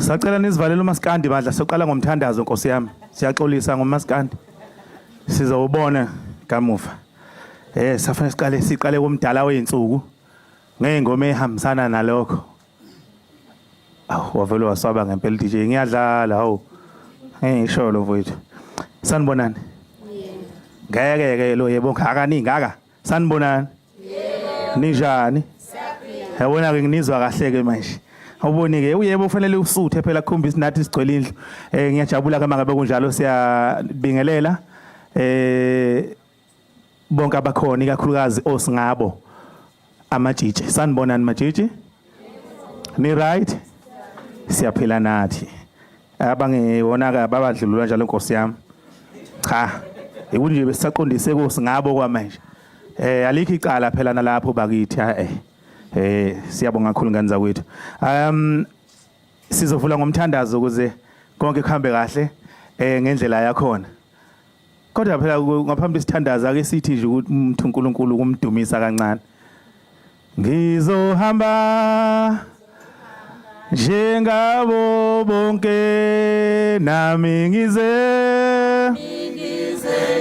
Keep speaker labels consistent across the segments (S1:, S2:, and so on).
S1: Sacela nisivalele uMaskandi bandla soqala ngomthandazo Nkosi yami. Siyaxolisa ngoMaskandi. Sizowubona kamuva. Safanele siqale kumdala weinsuku. Ngengoma ehambisana nalokho. Wavele wasaba ngempela DJ ngiyadlala hawo. Ngisho lo mfowethu. Sanibonani? Ngeke lo yebo akaningi aka. Sanibonani? Ninjani? Yabona ke nginizwa kahle ke manje. Awuboni ke uyebo ufanele usuthe phela kukhombisa nathi sigcwele indlu. Ngiyajabula ke mangabe kunjalo siyabingelela bonke abakhona ikakhulukazi osingabo amajiji. Sanibonani majiji? Ni right? Siyaphila nathi. Abangewona ke abadlulwa njalo Nkosi yami. Cha. Ukuthi nje besaqondise kosingabo kwamanje. Alikho icala phela nalapho bakithi siyabonga kakhulu ngani zakwethu. Sizovula ngomthandazo ukuze konke kuhambe kahle ngendlela yakhona. Kodwa phela ngaphambi sithandaza ake sithi nje ukuthi umuntu uNkulunkulu kumdumisa kancane. Ngizohamba njengabo bonke nami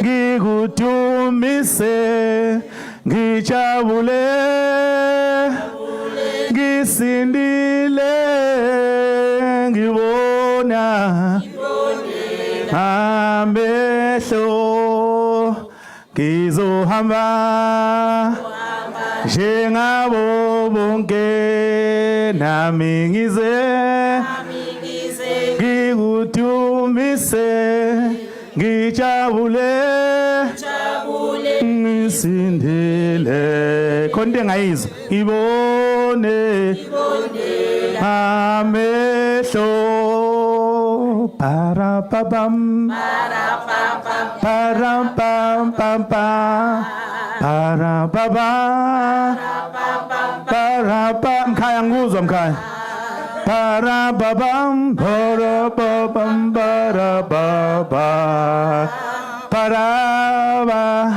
S1: ngikudumise ngijabule ngisindile ngibona amehlo ngizohamba njengabo bonke nami ngikudumise ngijabule ngisindile konke engayizwa ibone amehlo parapapam parapam pam parapam mkhaya ngikuzwa mkhaya parapam parapam parapapa paraba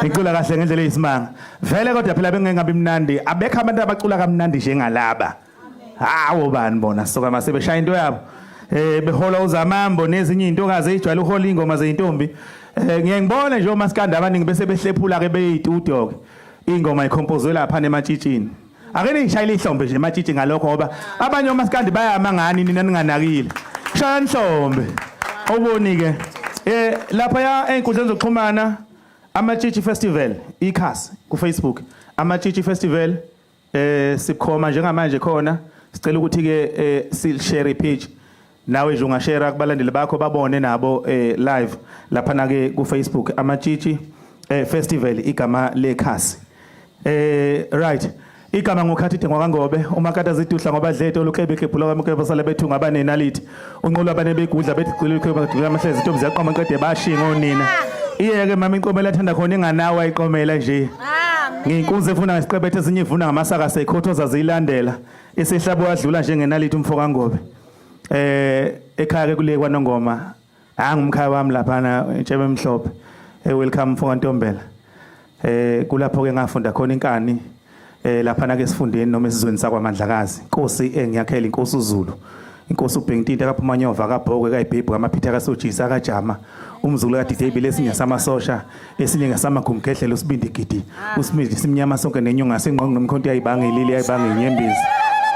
S1: ngicula kahle ngendlela eyisimanga vele kodwa phela bengengabi mnandi abekho abantu abacula kamnandi njengalaba hawo bani bona soka masebeshaya into yabo behola uzamambo nezinye intokazi ejwayele uhola ingoma zeintombi ngiyengibona nje oMaskandi abaningi bese behlephula ke beyitudio ke ingoma icompose lapha nematshitshini akene ngishayile ihlombe nje ematshitshi ngalokho ngoba abanye oMaskandi bayama ngani nina ninganakile shaya ihlombe uboni ke lapha ya einkundleni zokuxhumana Amachiji Festival ikhasi ku Facebook Amachiji Festival sikhoma njengamanje khona sicela ukuthi ke share page nawe nje ungashare kubalandeli bakho babone nabo live lapha na ke ku Facebook Amachiji Festival igama lekhasi right igama ngokhathi ngwakangobe umakata zituhla ngoba dlethe olukhebe khebhula kwamkhebe sala bethu ngabane nalithi unqolo abane begudla bethi khwele amahlezi intombi ziyaqoma qede bashinga onina iyeke mama inkomela athanda khona inganawa iqomela nje nginkunze efuna ngesiqebethe ezinye ivuna ngamasaka sekhothoza zilandela esehlabo wadlula njengenalithi umfoka ngobe ekhaya ke kule kwaNongoma ngumkhaya wami lapha na entshebe emhlophe welcome mfoka Ntombela kulapho ke ngafunda khona inkani lapha na ke sifundeni noma esizweni sakwaMandlakazi Nkosi engiyakhela Inkosi uZulu Inkosi uBhentinta kaPhumanyova kaBhokwe kaIbhebhu kaMaphitha kaSojisa kaJama umzulu kaDidebe lesinye samasosha esinye ngasamagumgedlela usibindi gidi uSmith simnyama sonke nenyonga sengqonqo nomkhonto yayibanga ilili yayibanga inyembezi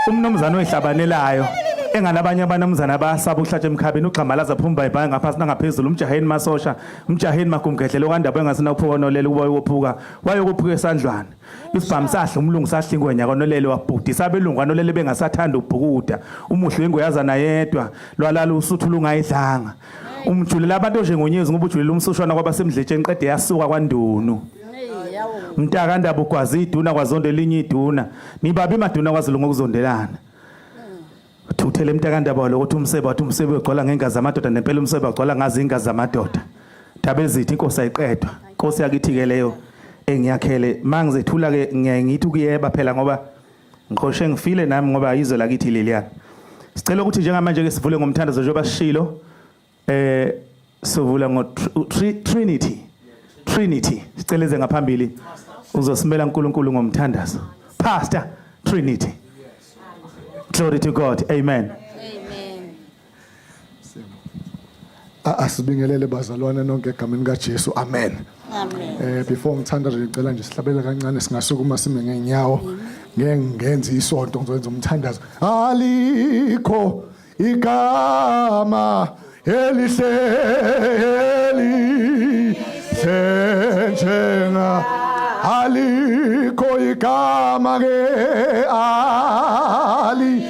S1: umnomzana oyihlabanelayo enganabanye abanamzana abasaba uhlatshe emkhabeni ugxamalaza phumba ibhanga ngaphansi nangaphezulu umjaheni masosha umjaheni magumgedlela okwandaba engasina uphuka nolele kuba yophuka wayokuphuka esandlwana isibhamu sahla umlungu sahlingwe nyaka nolele wabhudisa abelungu nolele bengasathanda ubhukuda umuhle ingoyazana yedwa lwalala usuthu lungayidlanga umjulela abantu nje ngonyezi ngoba ujulela umsushwana kwabasemdletsheni qede yasuka kwaNdunu mntaka ndaba ugwazi iduna kwazondo elinye iduna nibabi maduna kwazilungu ukuzondelana uthele mntaka ndaba lokuthi umsebe ugcola ngengazi amadoda nempela umsebe ugcola ngazi ingazi amadoda Dhabe zithi Inkosi ayiqedwa Nkosi yakithi ke leyo engiyakhele mangizethula ke ngiyithi kuyeba phela ngoba ngikhoshe ngifile nami ngoba ayizwe lakithi leliyana sicela ukuthi njengamanje ke sivule ngomthandazo njengoba sishilo sivula ngo Trinity siceleze ngaphambili uzosimela uNkulunkulu ngomthandazo Pastor Trinity Glory to God. Amen.
S2: Asibingelele bazalwane nonke egameni kaJesu. Amen.
S3: Amen.
S2: Before ngithanda nje ngicela nje sihlabele kancane singasukuma sime ngenyawo. Ngeke ngenze isonto ngizowenza umthandazo. Alikho igama elisenjenga alikho igama ke ali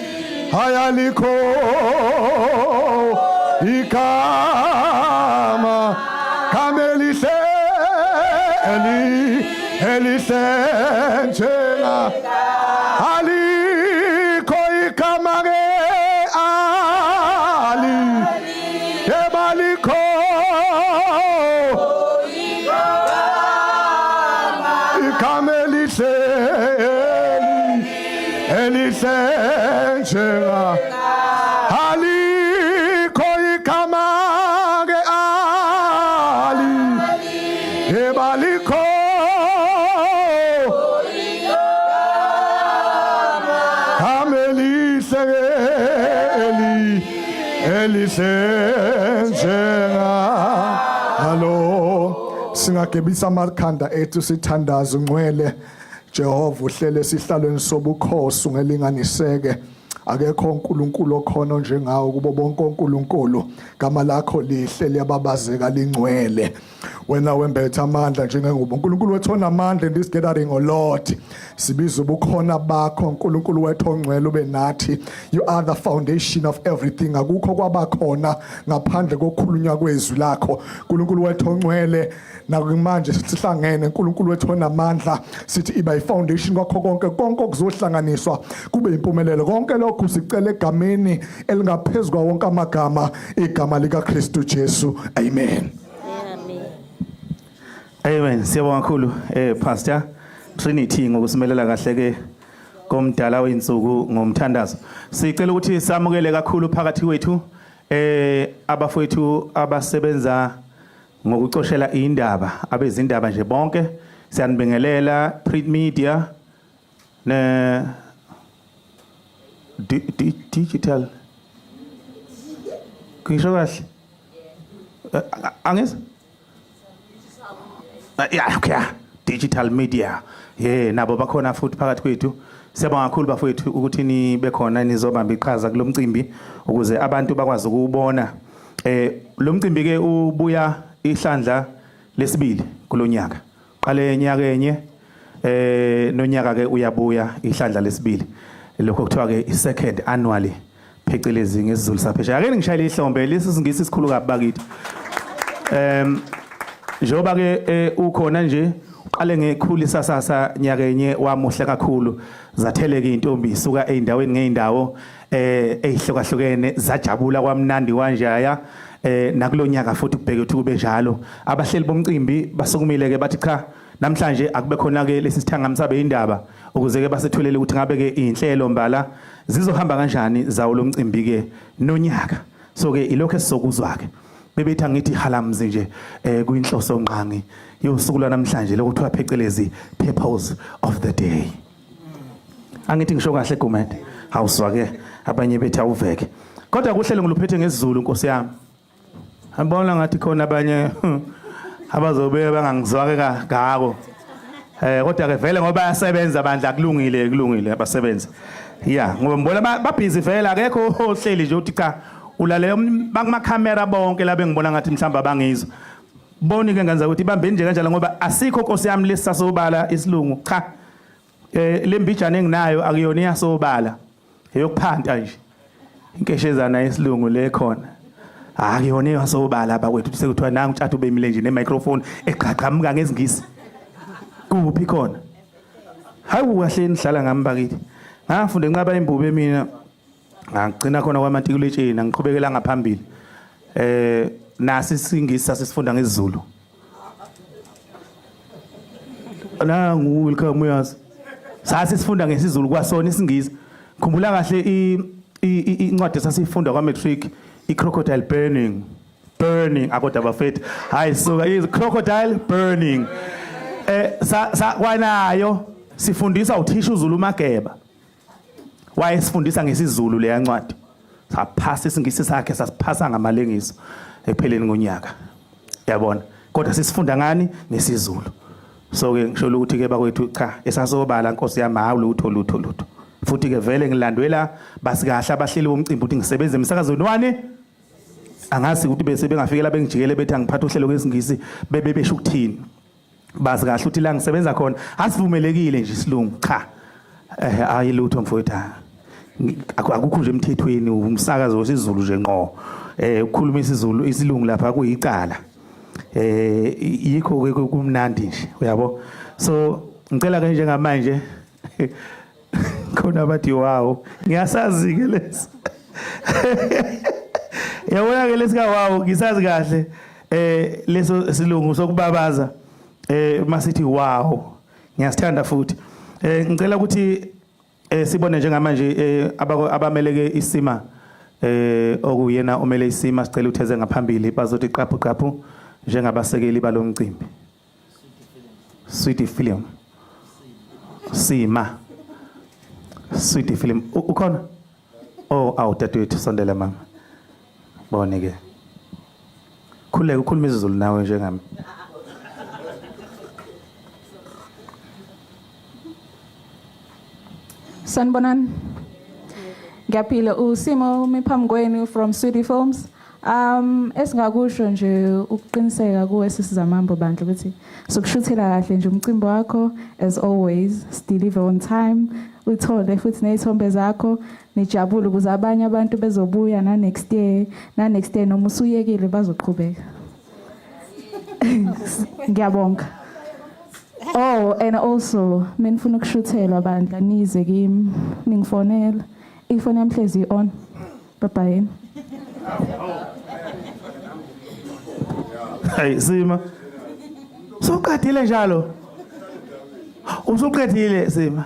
S2: hayalikho igama kamelise elisenjenga alikho igama ke ali ebalikho igama elisenjenga alikho igama ke ali ebalikho elisenjenga halo singagebisa amakhanda ethu sithandaza ungcwele Jehova uhlele esihlalweni sobukhosi ungelinganiseke akekho uNkulunkulu okhona njengawe kubo bonke uNkulunkulu gama lakho lihle liyababazeka lingcwele wena wembetha amandla njengengubo uNkulunkulu wethu onamandla in this gathering o Lord sibiza ubukhona bakho uNkulunkulu wethu ongcwele ube nathi you are the foundation of everything akukho kwabakhona ngaphandle kokukhulunywa kwezwi lakho uNkulunkulu wethu ongcwele nakumanje sihlangene uNkulunkulu wethu onamandla sithi iba ifoundation kwakho konke okuzohlanganiswa kube impumelelo konke lokho sicela egameni elingaphezulu wonke amagama igama lika Kristu Jesu amen.
S1: Amen. Siyabonga kakhulu Pastor Trinity ngokusimelela kahle ke komdala weinsuku ngomthandazo. Sicela ukuthi samukele kakhulu phakathi kwethu abafowethu abasebenza ngokucoshela indaba abezindaba nje bonke siyanibingelela print media ne digital Kisho kahle angis yeah okay digital media nabo bakhona futhi phakathi kwethu siyabonga kakhulu bafowethu ukuthi ni bekhona nizobamba iqhaza kulomcimbi ukuze abantu bakwazi ukubona lo mcimbi ke ubuya ihlandla lesibili kulonyaka qale enyaka enye nonyaka ke uyabuya ihlandla lesibili lokho kuthiwa ke i-second annually phecelezi ngesizulu saphesha ake ngishayile ihlombe lesisingisi isikhulu kabi bakithi njoba ke ukhona nje uqale ngekhulu isasasa nyaka enye wamuhle kakhulu zatheleka intombi isuka eindaweni ngeindawo ehlukahlukene zajabula kwamnandi kanjaya nakulonyaka futhi kubheke ukuthi kube njalo abahleli bomcimbi basukumile ke bathi cha namhlanje akube khona ke lesi sithanga msabe indaba ukuze ke basethulele ukuthi ngabe ke inhlelo mbala zizohamba kanjani zawo lo mcimbi ke nonyaka so ke ilokho esizokuzwa ke bebethi ngithi halamzi nje kuyinhloso nqangi yosuku namhlanje lokuthiwa phecelezi purpose of the day angithi ngisho kahle comment hawuswa ke abanye bethi awuveke kodwa kuhlele ngiluphethe ngesizulu Nkosi yami ambona ngathi khona abanye abazobe bangangizwake ngako kodwa ke vele ngoba bayasebenza abandla kulungile abasebenza ngoba ngibona babhizi vele akekho ohleli nje uthi cha ulale bakuma camera bonke la bengibona ngathi mhlamba abangizwa boni ke ngenza ukuthi bambeni nje kanjalo ngoba asikho Nkosi yami lesisasobala isilungu cha lembijana enginayo akuyona iyasobala eyokuphanta nje inkeshezana isilungu le khona akuyona iyasobala abakwethu sekuthiwa nangu utshatha ubemile nje ne-microphone eqhaqhamuka ngezingisi kuphi khona hawu kahle nihlala ngami bakithi ngafunde nqaba imbube mina ngagcina khona kwamatikuletsheni ngiqhubekela ngaphambili nasi isingisi sasifunda ngesiZulu nangu welcome uyazi sasifunda ngesiZulu kwasona isingisi khumbula kahle incwadi sasifunda kwa matric i-crocodile burning akodwa bafethu hayi so i-crocodile burning kwanayo sifundisa uthisha uZulu Mageba wayesifundisa ngesizulu leya ncwadi saphasa isingisi sakhe sasiphasa ngamalengiso ekupheleni konyaka yabona kodwa sisifunda ngani ngesizulu so ke ngisho ukuthi ke bakwethu cha esasobala Nkosi yami hawu lutho futhi ke vele ngilandwela basikahle abahleli bomcimbi ukuthi ngisebenze emsakazweni wani angazi ukuthi bese bengafikela bengijikele bethi angiphatha uhlelo kwesingisi bebesho ukuthini bazi kahle ukuthi la ngisebenza khona asivumelekile nje isilungu cha ayilutho mfowethu akukho nje emthethweni umsakazo wesizulu nje ngqo ukukhuluma isizulu isilungu lapha kuyicala yikho ke kumnandi nje uyabo so ngicela ke njengamanje khona bathi wow ngiyasazi ke lesi yabona ke lesika wow ngisazi kahle leso silungu sokubabaza masithi wow ngiyasithanda futhi ngicela ukuthi sibone njengamanje abameleke isima okuyena omele isima sicela utheze ngaphambili bazothi qaphu njengabasekeli balomcimbi Sweetie Film sima Sweetie Film ukhona awu dadewethu sondela mama bone ke khuleka ukhuluma isiZulu nawe njengami
S3: Sanbonan Ngiyapila usimo miphamgweni from Sweetie Films esingakusho nje ukuqiniseka kuwe sisizamambo bandla ukuthi sokushuthela kahle nje umcimbi wakho as always deliver on time uthole futhi nezithombe zakho nijabule ukuze abanye abantu bezobuya na next year noma usuyekile bazoqhubeka ngiyabonga and also menifuna ukushuthela bandla nize kimi ningifonela ifoni yami hlezi on bye
S1: Hey Sima soqedile njalo usuqedile Sima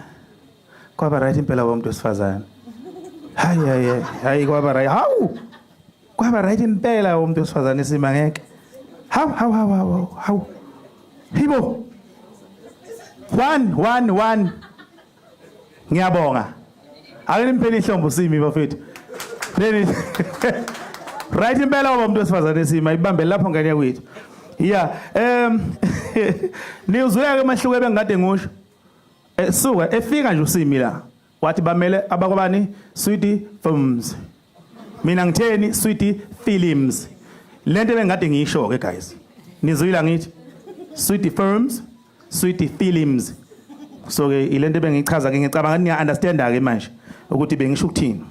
S1: kwaba right impela womuntu wesifazane hayi kwaba right kwaba right impela womuntu wesifazane Sima ngeke how hibo one ngiyabonga akenimpeni ihlombo Simi bafethu leni right impela womuntu wesifazane Sima ibambe lapho ngane yakwethu niyuzwela ke mahluko ebengade ngusho suka efika nje uSimi la wathi bamele abakwabani Sweetie Films mina ngitheni Sweetie Films lento ebengade ngiyisho ke guys nizwila ngithi Sweetie Films Sweetie Films so ke ilento bengichaza ke ngicabanga niya understand ke manje ukuthi bengisho ukuthini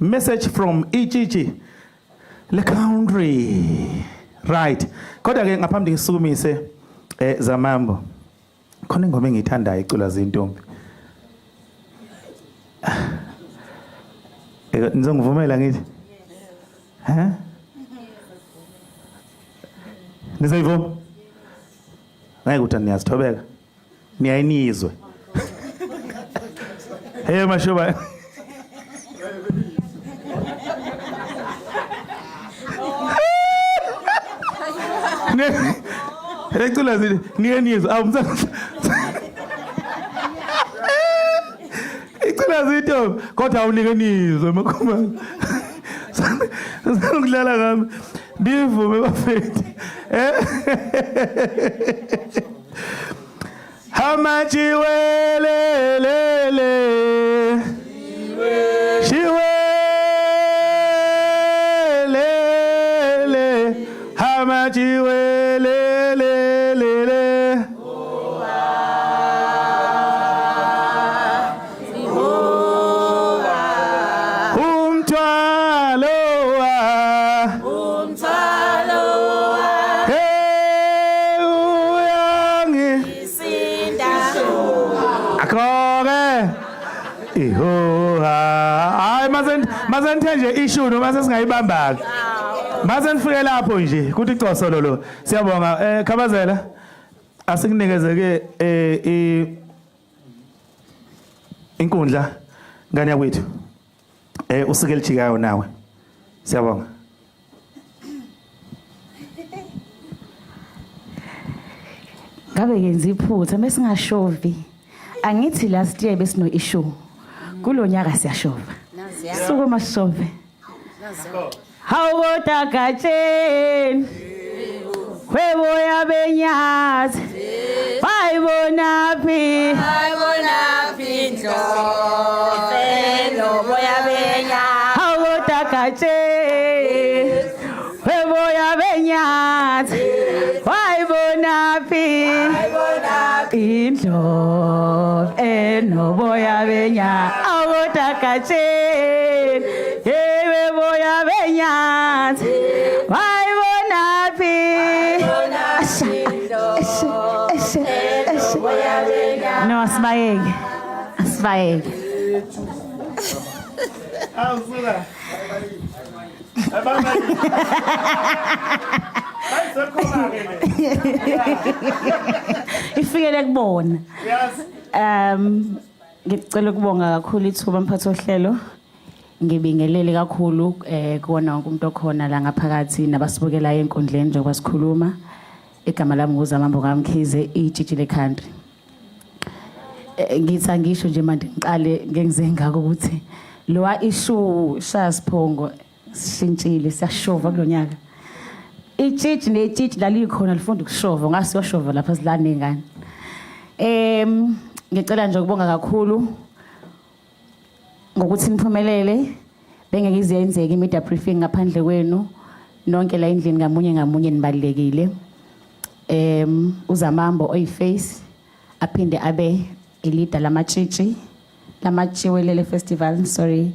S1: message from Ichichi le country right kodwa ke ngaphambi ngisukumise zamambo khona ingoma engiyithandayo icula zintombi nizongivumela ngithi nizayivuma ngeke uthi niyazithobeka niyayinizwe hey mashoba Lectula zini niyenizo awumsa Lectula zito kodwa awunikenizo emakhoma Ngidlala ngami ndivume bafethi Hamachiwelelele Chiwelele Hamachiwelelele Mazente nje issue noma sesingayibamba ke mazenifike lapho nje kuthi icosolo lo siyabonga Khabazela asikunikeze ke inkundla ngane yakwethu usikele jikayo nawe siyabonga
S4: ngabe yenza iphutha mesingashovi Angithi last year besino issue. Kulo nyaka siyashova. Sukuma sishove. Hawota gatsheni. Hwebo yabenyathi. Bayibona phi. Ndlo. Boya benya. Hawota gatsheni. Hwebo yabenyathi. Bayibona phi. Indlo enoboya benya. Hawota gatsheni. Hwebo yabenyathi. Bayibona phi. No, asibayeke. Asibayeke.
S1: Awusuka. Abanga. Hayisekhona ke.
S4: Ifikele kubona.
S1: Yes.
S4: Ngicela ukubonga kakhulu ithuba mphathi ohlelo. Ngibingelele kakhulu kuona wonke umuntu okhona la ngaphakathi nabasibukela enkundleni njengoba sikhuluma. Igama lami nguZamambo kaMkhize, ijiji leCountry. Ngithi angisho nje manje ngiqale ngengize ngako ukuthi lowa issue shasiphongo sishintshile siyashova kulonyaka. Ijiji nejiji lalikhona lifunda ukushova ngasiyashova lapha silane ngane. Ngicela nje ukubonga kakhulu ngokuthi niphumelele bengeke iziyenzeke imedia briefing ngaphandle kwenu nonke la endlini ngamunye nibalekile. uZamambo oyiface aphinde abe leader lamachiwelele festival sorry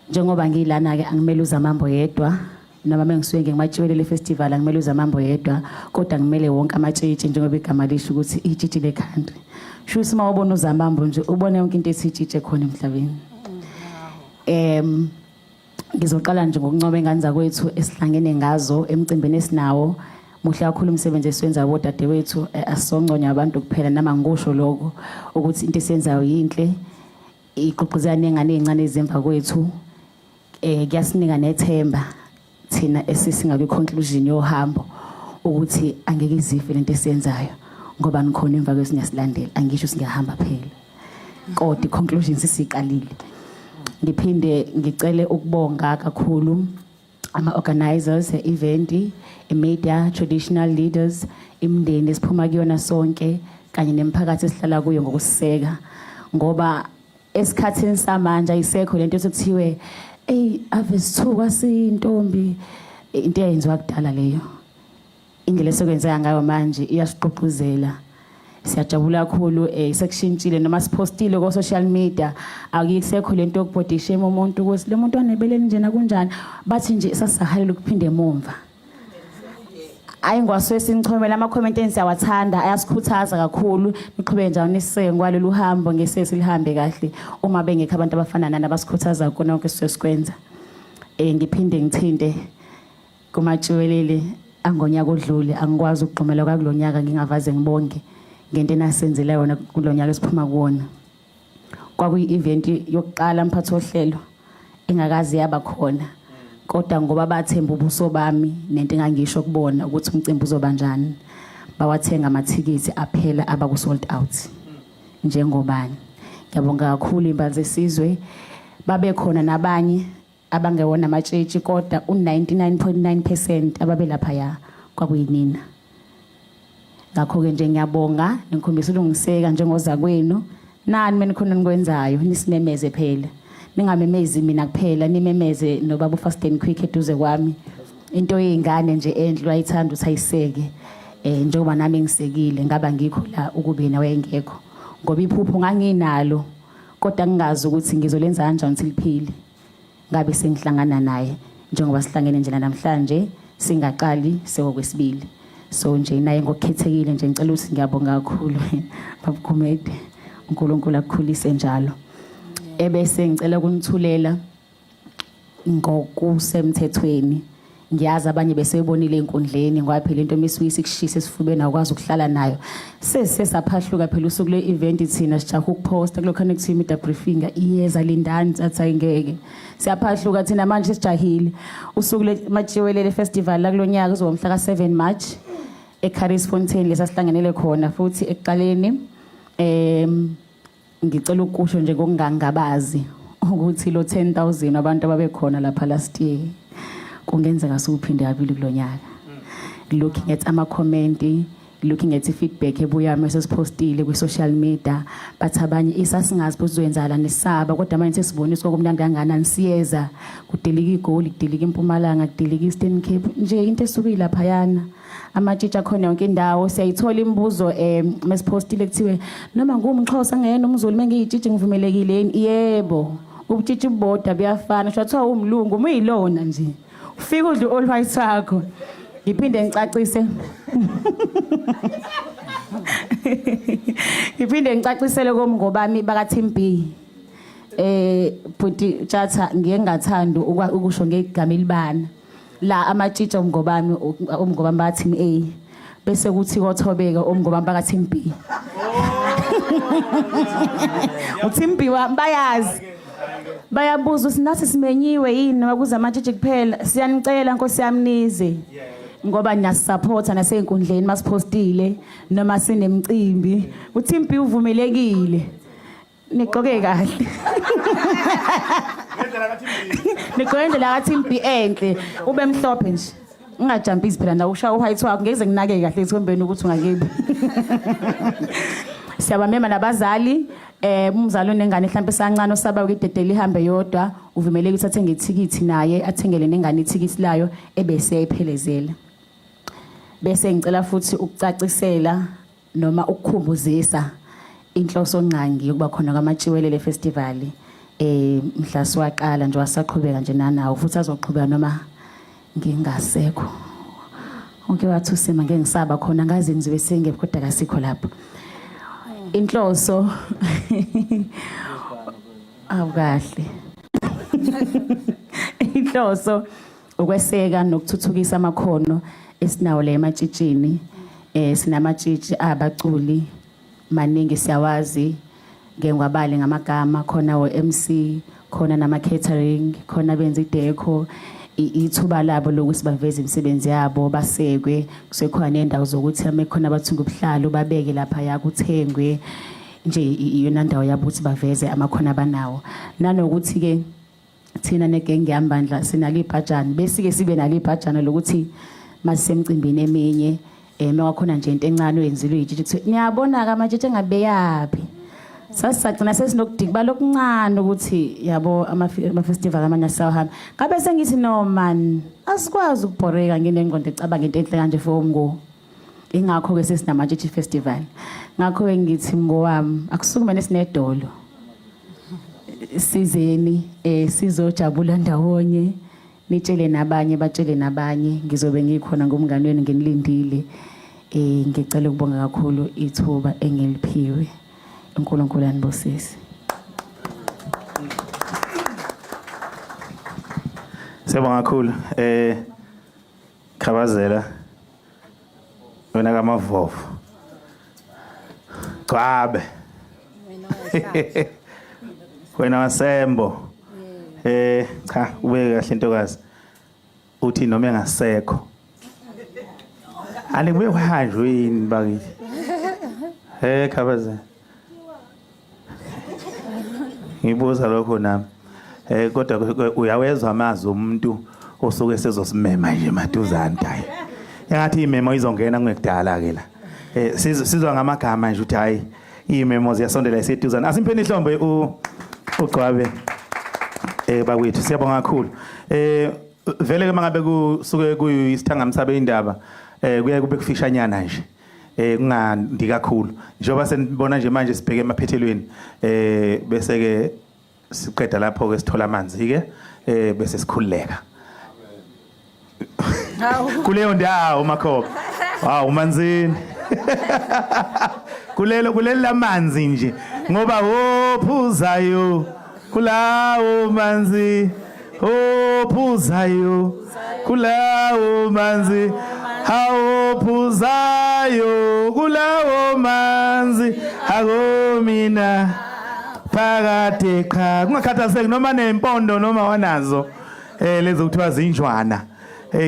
S4: njengoba ngilana ke angimele uZamambo yedwa noma mengisuke ngimachiwelele festival angimele uZamambo yedwa kodwa ngimele wonke amatshitshi njengoba igama lisho ukuthi ijiji leCountry sho sima ubona uZamambo nje ubone yonke into esijije khona emhlabeni. Ngizoqala nje ngokuncoba ingane zakwethu esihlangene ngazo emcimbini esinawo muhle kakhulu umsebenzi esiwenza bodadewethu asonconya abantu kuphela nama ngosho lokho ukuthi into esenzayo yinhle iqoqozana nengane ezincane ezemva kwethu kuyasinika nethemba thina esisingakwi conclusion yohambo ukuthi angeke izife lento esenzayo ngoba ngikhona emva kwethu siyasilandela angisho singahamba phela kodwa iconclusion sisiqalile. Ngiphinde ngicele ukubonga kakhulu ama-organizers e-event, i-media, traditional leaders, imindeni esiphuma kuyona sonke kanye nemiphakathi esihlala kuyo ngokusiseka ngoba esikhathini samanje ayisekho lento ekuthiwe ave sithuka siyintombi into eyenziwa kudala leyo indlela esekwenzeka ngayo manje iyasiqoquzela. Siyajabula kakhulu sekushintshile noma sipostile ku social media akuyisekho lento yokubody shame umuntu ukuthi le muntu anebeleni njena kunjani bathi nje sasahalela ukuphinde emumva. Ayingwaswe sinchomela ama comment siyawathanda ayasikhuthaza kakhulu niqhubeke njalo niseke kwalolu uhambo ngesesi lihambe kahle uma bengekho abantu abafana nani abasikhuthaza kona konke sisekwenza. Ngiphinde ngithinte kumachiwelele angonyaka odlule angikwazi ukugxumela kwakulonyaka ngingavaze ngibonge ngento enasenzela yona kulonyaka esiphuma kuona. Kwakuyi-event yokuqala mphathi ohlelo engakazi yaba khona kodwa ngoba bathemba ubuso bami nento engangisho kubona ukuthi umcimbi uzoba njani bawathenga amathikithi aphela abaku sold out njengobani. Ngiyabonga kakhulu imbali zesizwe babe khona nabanye abangewona amatshitshi kodwa u99.9% ababe lapha ya kwakuyinina. Ngakho-ke nje ngiyabonga nikhombisa ulungiseka njengoza kwenu nani menikhona nikwenzayo nisimemeze phela ningamemezi mina kuphela nimemeze nobaba uFast and Quick eduze kwami into yezingane nje enhle ayithanda ukuthi ayiseke njengoba nami ngisekile ngaba ngikho la ukubina wayengekho ngoba iphupho nganginalo kodwa ngingazi ukuthi ngizolenza kanjani ukuthi liphile ngabe sengihlangana naye njengoba sihlangene nje namhlanje singaqali sekokwesibili. So nje naye ngokukhethekile nje ngicela ukuthi ngiyabonga kakhulu babukhumede uNkulunkulu akukhulise njalo. Ebese ngicela ukunithulela ngokusemthethweni ngiyazi abanye besebonile enkundleni ngoba phela into meswisi kushisa esifubeni akwazi ukuhlala nayo sesaphahluka phela usuku le-event thina sijaha ukuposta kulokho nekuthiwa media briefing iyeza lindani thatha ingeke siyaphahluka thina manje sijahile usuku lemachiwelele festival la kulonyaka uzoba mhla ka7 March eCarisfontein lesasihlangene khona futhi ekuqaleni ngicela ukusho nje ngokungangabazi ukuthi lo 10,000 abantu ababekhona lapha last year kungenzeka sokuphinde kabili kulonyaka. Looking at ama-comment, looking at i-feedback ebuya mesesipostile kwi-social media, but abanye isasingazi bozwenzala nesaba kodwa manje sesibonisa okumnandi kangakanani siyeza kudelika igoli, kudelika impumalanga, kudelika Eastern Cape nje into esukile lapha yana. Amatshitshi akhona yonke indawo siyayithola imibuzo mesipostile kuthiwe noma ngumXhosa ngene umZulu mengiyitshitshi ngivumelekile yini? Yebo, ubutshitshi boda buyafana shathiwa umlungu umuyilona nje ufika udle all white wakho. Ngiphinde ngicacise ngiphinde ngicacisele komngobami baka Team B. Bhuti Tjatha ngeke ngathandi ukusho ngegama elibana la amatshitshi omngobami baka Team A bese kuthi kothobeka omngobami baka Team B. uTeam B bayazi bayabuza usinathi simenyiwe yini wakuza amatshitshi kuphela siyanicela Nkosi yamnize ngoba niyasupporta nasey'nkundleni masipostile noma sinemicimbi uTeam B uvumelekile niqoke kahle niqondela ka Team B enhle ube mhlophe nje ungajampisi phela na ushaya uwhite wakho ngeze nginake kahle ethombeni ukuthi ungakibi. Siyabamema nabazali umzali onengane mhlawumbe sancane osaba ukudedela ihambe yodwa uvumeleke ukuthi athenge ithikithi naye athengele nengane ithikithi layo ebese ayiphelezela. Bese ngicela futhi ukucacisela noma ukukhumbuzisa inhloso nqangi yokuba khona kwamatshiwelele festival mhla siwaqala nje wasaqhubeka nje nanawo futhi azoqhubeka noma ngingasekho. Onke wathi usima ngeke ngisaba khona ngaze ngizibe sengephi kodwa kasikho lapho. Inhloso awukahle. Inhloso ukweseka nokuthuthukisa amakhono esinawo le ematshitshini. Sinamatshitshi abaculi maningi siyawazi ngengwabali ngamagama khona MC khona nama catering khona benza ideco ithuba labo lokuthi baveze imisebenzi yabo basekwe kusekhona nendawo zokuthi amekhona abathunga ubuhlalo babeke lapha yakuthengwe nje iyona ndawo yabo ukuthi baveze amakhono abanawo nanokuthi ke thina negenge yambandla sinalo ibhajani besike sibe nalo ibhajana lokuthi masisemcimbini eminye mekwakhona nje into encane oyenzile uyitshitshi kuthi niyabona ka amatshitshi engabeyapi sasagcina sesinokudika balokuncane ukuthi yabo ama-festival amanye asawahamba ngabe sengithi no man asikwazi ukubhoreka nginengqondo ecabanga into enhle kanje for umngo ingakho-ke sesinamatshitshi festival ngakho-ke ngithi mngo wami akusukume nesinedolo sizeni sizojabula ndawonye nitshele nabanye batshele nabanye ngizobe ngikhona ngomngane wenu nginilindile ngicela ukubonga kakhulu ithuba engiliphiwe uNkulunkulu anibusise.
S1: Siyabonga kakhulu Khabazela wena kaMavovo Gwabe wena waSembo cha ubeke kahle intokazi uthi noma engasekho ani kube wahanjwe yini bakithi Khabazela ngibuza lokho nami kodwa uyawezwa amazwi umuntu osuke sezosimema nje maduzane hayi engathi imemo izongena ngekudala ke la sizwa ngamagama nje uthi hayi imemo ziyasondela iseduzane asimpeni ihlombe uGcwabe bakwethu siyabonga kakhulu vele ke mangabe kusuke kuyisithangami sabe indaba kuye kube kufishanyana nje kungandi kakhulu njengoba senibona nje manje sibheke emaphethelweni bese ke siqeda lapho ke sithola amanzi ke bese sikhululeka kuleyo ndawo makhokho umanzini kulelo lamanzi nje ngoba ophuzayo kulawo manzi ophuzayo kulawo manzi awophuzayo kulawo manzi akomina phakade cha kungakhathazeki noma nempondo noma wanazo lezo kuthiwa zinjwana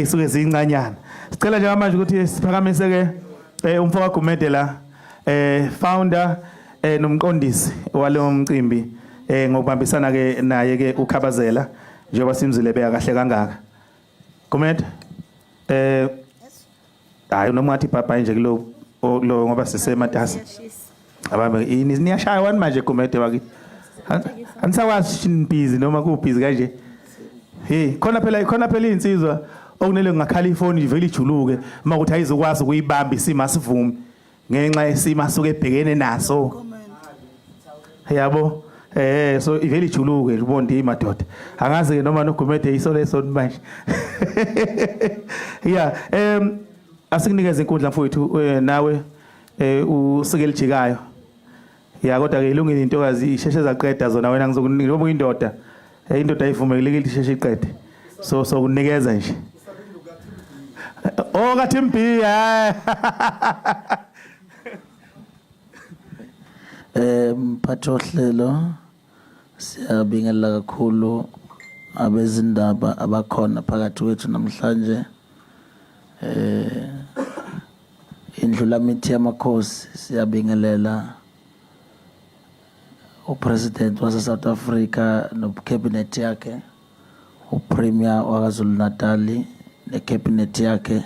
S1: isuke zincanyana sicela nje manje ukuthi siphakamise ke umfowabo Gumede la founder nomqondisi walo mcimbi ngokubambisana ke naye ke uKhabazela njengoba simzile beka kahle kangaka. Comment? Hayi noma ngathi baba nje kulo ngoba sisematasa. Ababe ini niyashaya wani manje comment bakithi. Anisakwazi shini busy noma ku busy kanje. Hey, khona phela insizwa okunele ngakhala ifoni ivele ijuluke uma ukuthi ayizokwazi ukuyibamba isima sivumi ngenxa yesima suke ebhekene naso. Yabo so ivele ijuluke ubonde madoda angazi ke noma nogumede isoleso manje. Yeah, asikunikeze inkundla mfowethu nawe usikele jikayo. Ya kodwa ke ilungile intokazi isheshe zaqeda zona wena ngizokunika ngoba indoda indoda ayivumelekile isheshe iqede so kunikeza nje. Oh kathi mbi
S5: mphathohlelo siyabingelela kakhulu abezindaba abakhona phakathi kwethu namhlanje. Indlula mithi yamakhosi siyabingelela uPresident wase South Africa nocabinet yakhe, uPremier waKwaZulu Natal necabinet yakhe,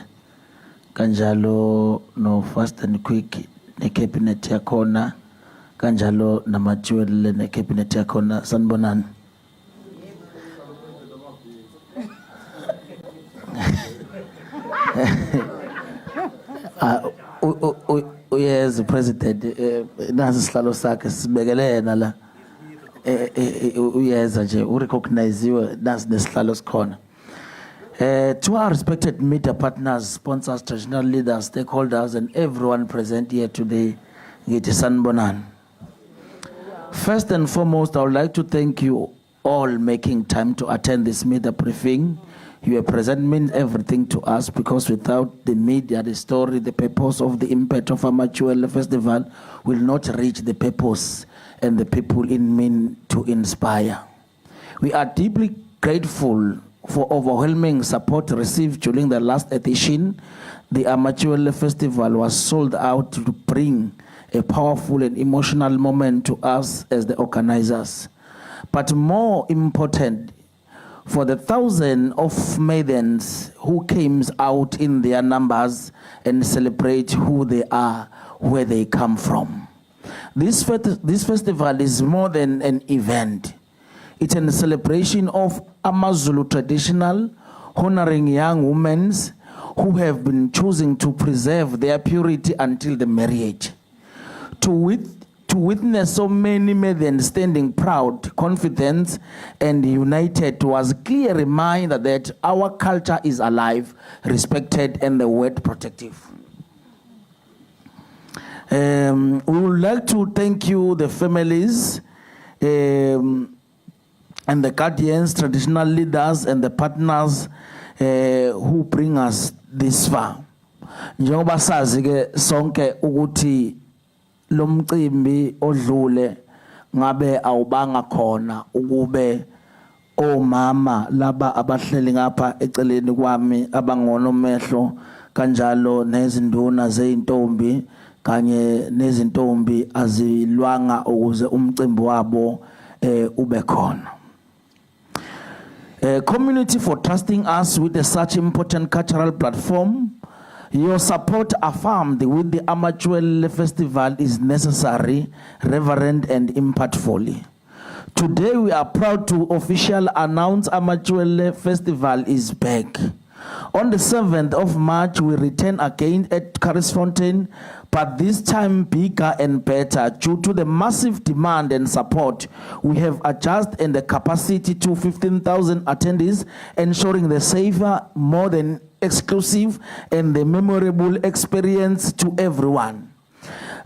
S5: kanjalo no Fast and Quick necabinet yakhona, kanjalo namaJewel necabinet yakhona. Sanibonani. Yes, President, nasi sihlalo sakhe sibekele yena la. Uyeza nje urecognize nasi nesihlalo sikhona. To our respected media partners, sponsors, traditional leaders, stakeholders, and everyone present here today, ngithi sanibonani. First and foremost, I would like to thank you all making time to attend this media briefing. Your present means everything to us because without the media, the story, the purpose of the impact of Amachuele Festival will not reach the purpose and the people in mean to inspire. We are deeply grateful for overwhelming support received during the last edition. The Amachuele Festival was sold out to bring a powerful and emotional moment to us as the organizers. But more important, for the thousands of maidens who came out in their numbers and celebrate who they are, where they come from. This festival is more than an event. It's a celebration of AmaZulu traditional, honoring young women who have been choosing to preserve their purity until the marriage. To witness so many maidens standing proud, confident, and united was a clear reminder that our culture is alive, respected, and the word protective. We would like to thank you, the families, and the guardians, traditional leaders, and the partners who bring us this far. Njengoba sazi ke sonke ukuthi lo mcimbi odlule ngabe awubanga khona ukube omama laba abahleli ngapha eceleni kwami abangona omehlo kanjalo nezinduna zeintombi kanye nezintombi azilwanga ukuze umcimbi wabo ube khona. Community for trusting us with such important cultural platform. Your support affirmed with the Amachuele Festival is necessary, reverent, and impactful. Today we are proud to officially announce Amachuele Festival is back. On the 7th of March, we return again at Carisfontein, but this time bigger and better. Due to the massive demand and support, we have adjusted the capacity to 15,000 attendees, ensuring the safer, more than exclusive, and the memorable experience to everyone.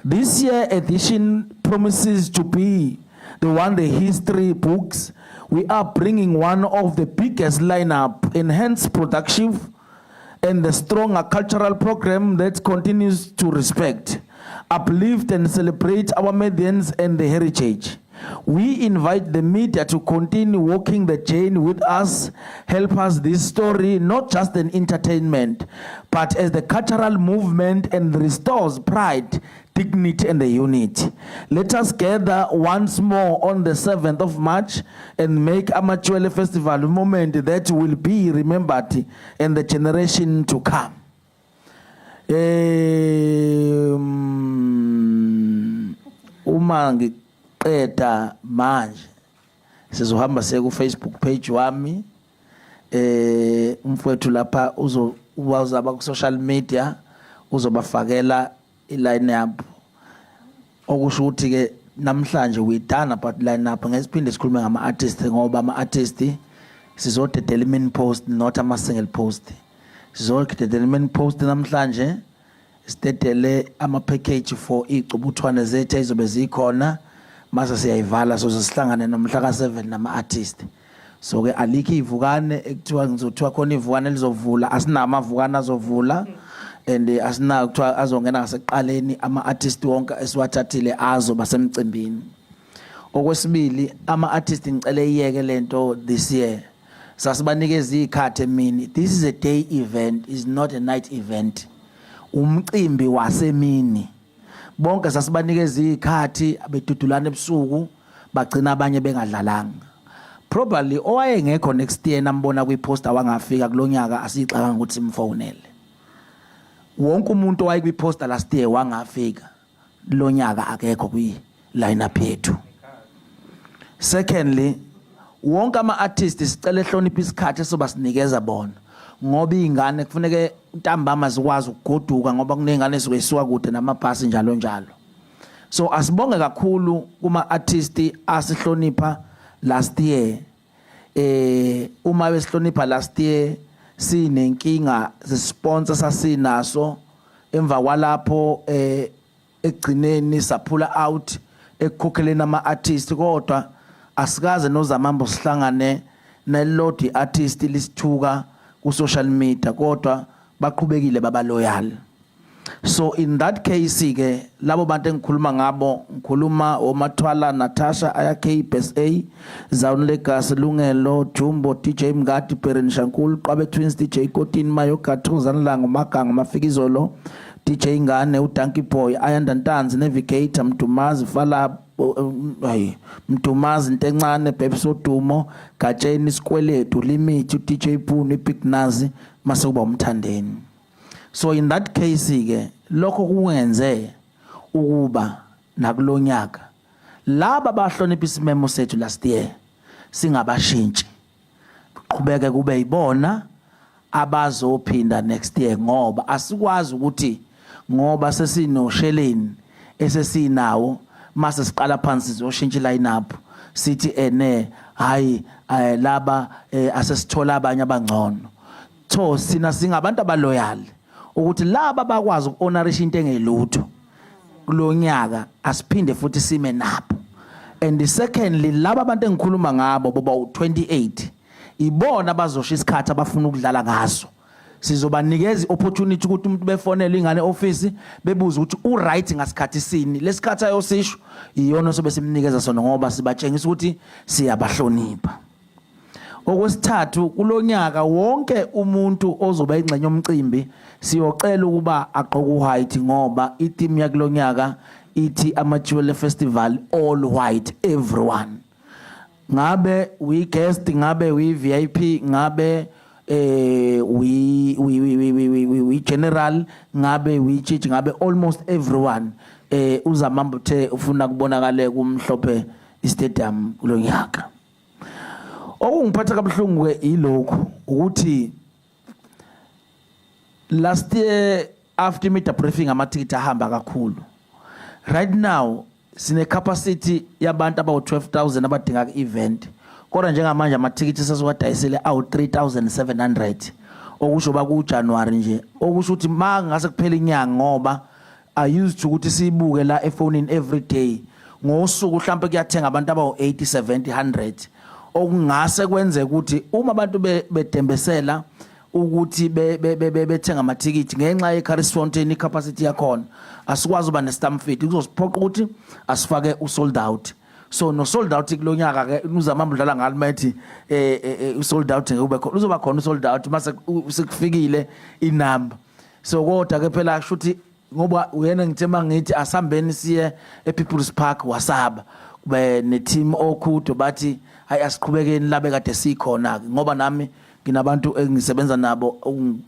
S5: This year edition promises to be the history books. We are bringing one of the biggest lineup, enhanced production, and the stronger cultural program that continues to respect, uplift, and celebrate our maidens and the heritage. We invite the media to continue walking the journey with us, help us this story, not just an entertainment, but as the cultural movement and restores pride, dignity and the unity. Let us gather once more on the 7th of March and make Amachwele Festival a moment that will be remembered in the generation to come. Uma ngiqeda manje sizohamba siye ku Facebook page wami umfowethu lapha uzaba ku social media uzobafakela iline up okusho ukuthi ke namhlanje we done about line up ngesiphinde sikhulume ngama artists ngoba ama artists sizodedela main post not ama single post sizodedela main post namhlanje sidedele ama package for icubuthwane zethu ezobe zikhona mase siyayivala so sihlangane nomhla ka7 nama artists so ke alikho ivukane ekuthiwa ngizothiwa khona ivukane elizovula asinama avukana azovula and asina kuthiwa azongena ngaseqaleni ama artists wonke esiwathathile azo basemcimbini. Okwesibili ama artists ngicela iyeke lento this year sasibanikeza ikhathi emini. This is a day event, is not a night event. Umcimbi wasemini bonke sasibanikeza ikhathi abedudulana ebusuku bagcina abanye bengadlalanga. Probably owayengekho next year nambona kwiposter wangafika kulonyaka asixaka ukuthi simfonele. Wonke umuntu owaye kwiposter last year wangafika lonyaka akekho kwi line up yethu. Secondly, wonke ama artists sicela ehlonipha isikhathi esobasinikeza bona ngoba ingane kufuneka ntambama zikwazi ukugoduka ngoba kunengane ezisuka kude namabhasi njalo njalo. So asibonge kakhulu kuma artists asihlonipha last year. Uma besihlonipha last year sinenkinga ze-sponsor sasinaso emva kwalapho egcineni saphula out ekukhokheleni ama artists kodwa asikaze nozamambo sihlangane nelodi artist lisithuka ku social media kodwa baqhubekile baba loyal. So in that case ke labo bantu engikhuluma ngabo ngikhuluma oMathwala Natasha ayakhe BSA Zaun Legacy Lungelo Jumbo DJ Mngadi Pereni Shankulu Qabe Twins DJ Kotini Mayoka Thuzanlango Maganga Mafikizolo DJ Ngane uDonkey Boy Ayanda Ntanzi Navigator Mdumazi Fala Mdumazi Ntencane Bebso Dumo Gatsheni Sikweletu Limit DJ Puni Big Nazi masekuba umthandeni. So in that case ke lokho kuwenze ukuba nakulonyaka laba bahlonipha isimemo sethu last year singabashintshi qhubeke kube yibona abazophinda next year ngoba asikwazi ukuthi ngoba sesinosheleni esesinawo mase siqala phansi sizoshintsha line up sithi hayi laba asesithola abanye abangcono. So sina singabantu abaloyal ukuthi laba bakwazi ukuhonorisha into engelutho kulonyaka asiphinde futhi sime nabo. And secondly laba abantu engikhuluma ngabo boba u28 ibona bazosho isikhathi abafuna ukudlala ngaso. Sizobanikeza opportunity ukuthi umuntu befonele ingane office bebuza ukuthi u right ngasikhathi sini lesikhathi ayosisho iyona sobe simnikeza sona ngoba sibatshengisa ukuthi siyabahlonipha. Okwesithathu kulonyaka wonke umuntu ozoba ingxenye yomcimbi siyocela ukuba aqoke white ngoba i-team yakulonyaka ithi Amachwele Festival all white everyone. Ngabe we guest ngabe we VIP ngabe we general ngabe we church ngabe almost everyone uzamambo the ufuna kubonakale kumhlophe istadium kulonyaka. Okungiphatha kabuhlungu ke ilokho ukuthi last year after media briefing amatikiti ahamba kakhulu. Right now sine capacity yabantu abawu 12,000 abadinga event kodwa njengamanje amatikiti sesiwadayisele awu 3,700 okusho ba ku January nje okusho ukuthi ngase kuphela inyanga ngoba I used to ukuthi sibuke la efonini every day ngosuku mhlawumbe kuyathenga abantu abawu 80 70 100 okungase kwenze ukuthi uma abantu bedembesela ukuthi bethenga amatikiti ngenxa yeCaris Fountain icapacity yakhona asikwazi uba nestamp fit kuzosiphoqa ukuthi asifake usold out. So no sold out kulonyaka ke uzamamba udlala ngalimethi usold out ngeke ube khona uzoba khona usold out mase sekufikile inamba. So kodwa ke phela kushuthi ngoba uyena ngithemba ngithi asambeni siye ePeople's Park wasaba kube neteam okhudo bathi hayi asiqhubekeni labe kade sikhona ngoba nami nginabantu engisebenza nabo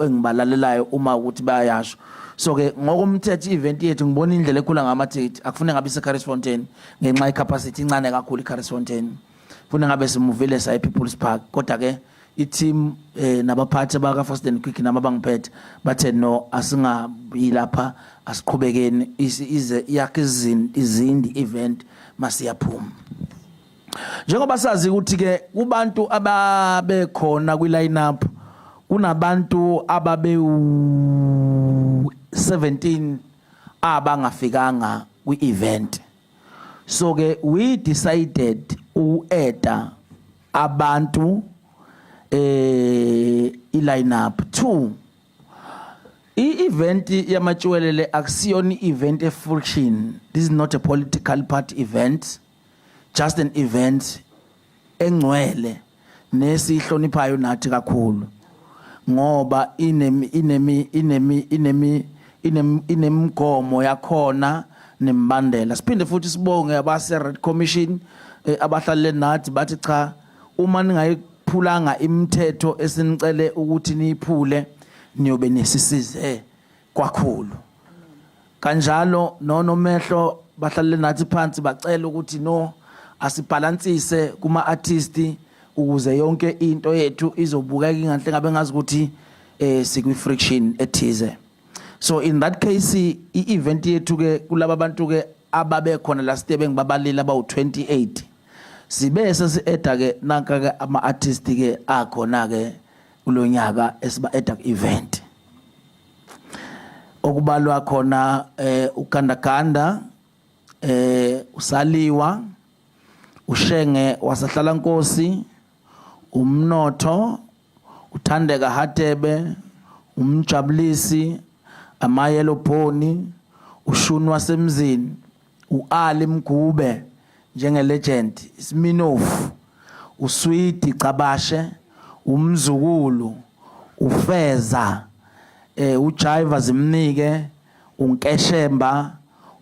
S5: engibalalelayo uma ukuthi bayasho. So ke ngokumthetho event yethu ngibona indlela ekhula ngamathikithi akufune ngabe seCarrisfontein ngenxa icapacity incane kakhulu iCarrisfontein. Funa ngabe simuvile sa ePeople's Park kodwa ke i-team nabaphathi baka Fast and Quick naba bangiphethe bathe no asingabi lapha asiqhubekeni ize yakhe izindi event masiyaphuma. Njengoba sazi ukuthi ke kubantu ababe khona kwi lineup kunabantu ababe 17 abangafikanga kwi event. So ke we decided ueda abantu i-lineup 2 i-event yamatshuwelele akusiyona i-event e-friction. This is not a political party event, just an event engcwele nesihloniphayo nathi kakhulu ngoba inemgomo yakhona nembandela. Siphinde futhi sibonge abase Red Commission abahlalele nathi bathi cha uma ningayiphulanga imithetho esinicele ukuthi niyiphule niyobe nesisize kwakhulu. Kanjalo nonomehlo bahlalele nathi phansi bacela ukuthi no asibalansise kuma artists ukuze yonke into yethu izobukeka ingahle ngabe ngazi ukuthi sikwi friction ethize. So in that case i-event yethu ke kulaba bantu ke ababe khona last year bengibabalile about 28 sibe sesieda ke nanka ke ama artists ke akhona ke kulonyaka esiba eda event okubalwa khona uGandaganda uSaliwa uShenge wasahlala Nkosi uMnotho uThandeka Hatebe uMjabulisi Amayelo Bhoni uShunu wasemzini uAli Mgube njenge legend Sminoff uSweet Cabashe uMzukulu uFeza uJaiva Zimnike uNkeshemba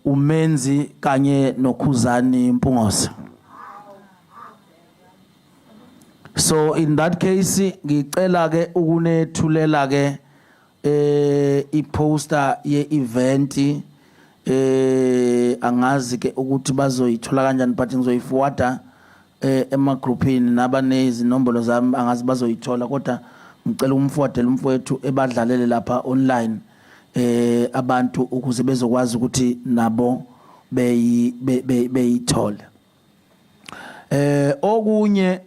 S5: uMenzi kanye noKhuzani Mpungose. So in that case ngicela ke ukunethulela ke i-poster ye-event angazi ke ukuthi bazoyithola kanjani but ngizoyiforwarda emagroupini nabanezinombolo zami angazi bazoyithola kodwa ngicela umforwardele umfowethu ebadlalele lapha online abantu ukuze bezokwazi ukuthi nabo beyithole. Okunye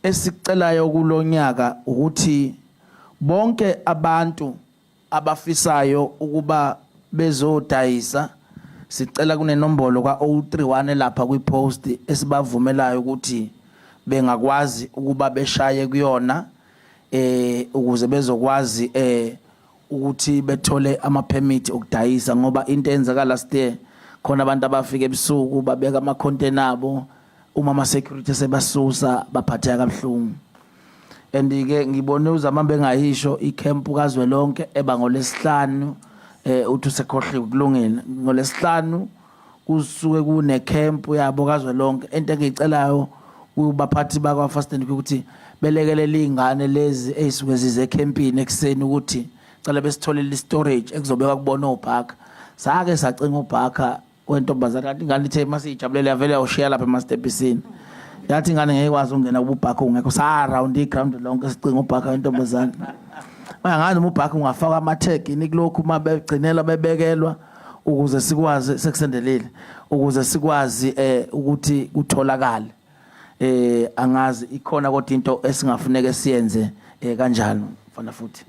S5: esicelayo kulonyaka ukuthi bonke abantu abafisayo ukuba bezodayisa sicela kunenombolo kwa 031 lapha kwipost esibavumelayo ukuthi bengakwazi ukuba beshaye kuyona ukuze bezokwazi ukuthi bethole ama permit okudayisa ngoba into enzakala last year khona abantu abafika ebusuku babeka ama container abo uma ama security sebasusa baphatheka kabuhlungu. And ke ngibone uzamambe engayisho icamp kaZwelonke eba ngolesihlanu uthi sekhohliwe kulungile ngolesihlanu kusuke kune camp yabo kaZwelonke. Into engicelayo kubaphathi bakwa Fast and Quick ukuthi belekelela izingane lezi ezisuke zize ecampini ekseni ukuthi cela besitholele storage ekuzobeka kubona oBhaka. Sake sacinga uBhaka wentombazana kanti ingane ithe masijabulele yavele yawushiya lapha eMastepisini. Yathi ingane ngekwazi ukungena kuBhaka ungekho sa around iground lonke sicinga uBhaka wentombazana. Manje uBhaka ungafaka ama-tag ini kulokhu uma begcinela bebekelwa ukuze sikwazi sekusendelile ukuze sikwazi ukuthi kutholakala. Angazi ikhona kodwa into esingafuneka siyenze kanjalo mfana futhi.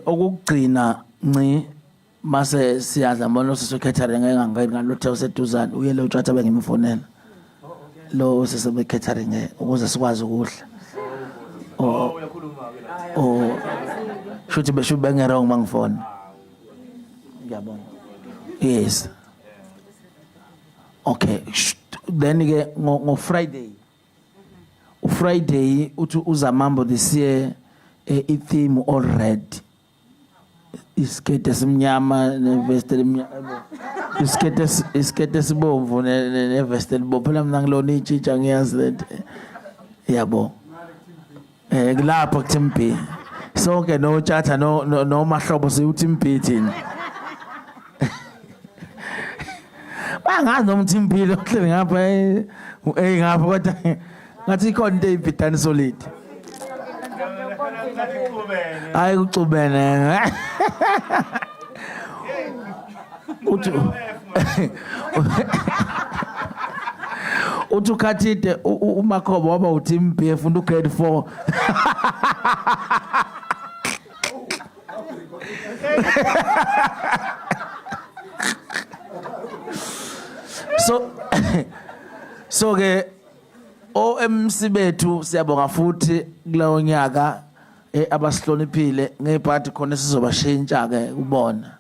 S5: Okugcina nci mase siyadla mbona sesocatering engangalothe useduzane uyele utshatha bengimfonela lo sesebe catering ukuze sikwazi ukudla. Shuthi besho bengera ngimangifona. Ngiyabonga. Yes. Okay. Then ke ngo Friday. uFriday uthi uzamambo this year i-theme all red. isikete esimnyama nevest elimnyama isikete esibomvu nevest elibomvu phela mina ngilona itshitsha ngiyazi lento yabo kulapho ku-Team B sonke noTshatha nomahlobo siyu-Team B thina bangazi noma u-Team B lo hleli ngapha ngapha kodwa ngathi ikhona into eyibhidane solid hayi kucubene uthi ukhathide uMakhoba waba u-Team B efunda ugrade 4 so ke OMC bethu siyabonga futhi kulowo nyaka abasihloniphile ngebhadi khona sizobashintsha ke ubona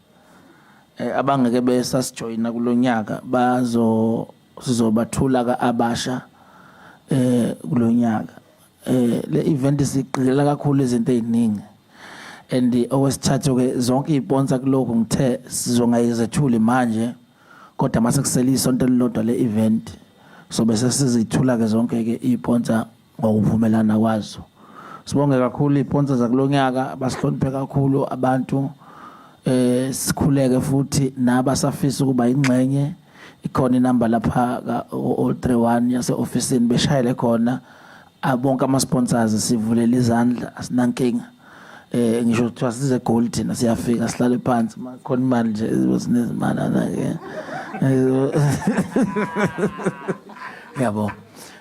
S5: abangeke besasijoyina kulonyaka sizobathula ka abasha kulonyaka le event siqhela kakhulu izinto eziningi and okwesithathu ke zonke iziponsa kuloko ngithe sizongayizethuli manje kodwa mase kusela isonto elilodwa le event so bese sizithula ke zonke ke iziponsa ngokuvumelana kwazo sibonge kakhulu iziponsa zakulonyaka basihloniphe kakhulu abantu sikhuleke futhi nabasafisa ukuba ingxenye ikhona inamba lapha ka 031 yase officeini beshayele khona abonke ama sponsors sivulela izandla asinankinga ngisho ukuthi size gold thina siyafika sihlale phansi khona imali nje sinezimana na ke yabo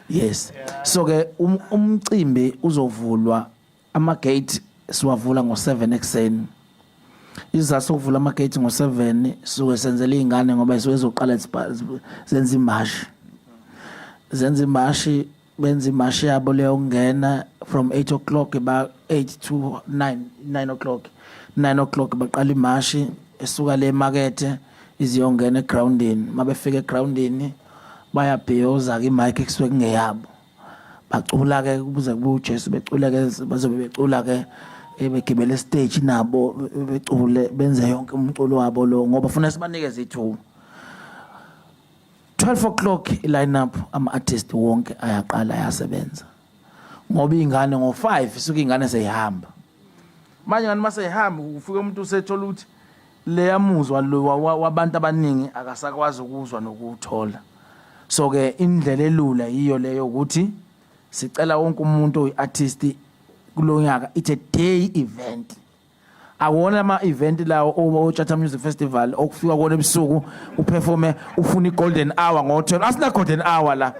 S5: yes so ke umcimbi uzovulwa ama gate siwavula ngo7 ekseni iza sokuvula ama gate ngo7 suke senzele izingane ngoba isuke ezoqala zenza imashi benza imashi yabo leyo ngena from 8 o'clock ba 8 to 9 o'clock 9 o'clock baqala imashi esuka le market iziyongena egroundini mabefika egroundini bayabheyoza ke mic ekusuke kungeyabo bacula ke kubuze kubu Jesu becula ke bazobe becula ke begibele stage nabo becule benze yonke umculo wabo lo ngoba ufuna sibanikeze ithuba 12 o'clock iline-up ama-artist wonke ayaqala ayasebenza ngoba ingane ngo5 isuke ingane seyihamba manje ngani maseyihamba ufike umuntu usethola ukuthi leyamuzwa lo wabantu abaningi akasakwazi ukuzwa nokuthola so ke indlela elula yiyo leyo ukuthi sicela wonke umuntu oyi-artist kulonyaka it's a day event awona ama event lawo oChatha Music Festival okufika kona ebusuku uperforme ufuna i-golden hour ngo-12 asina golden hour la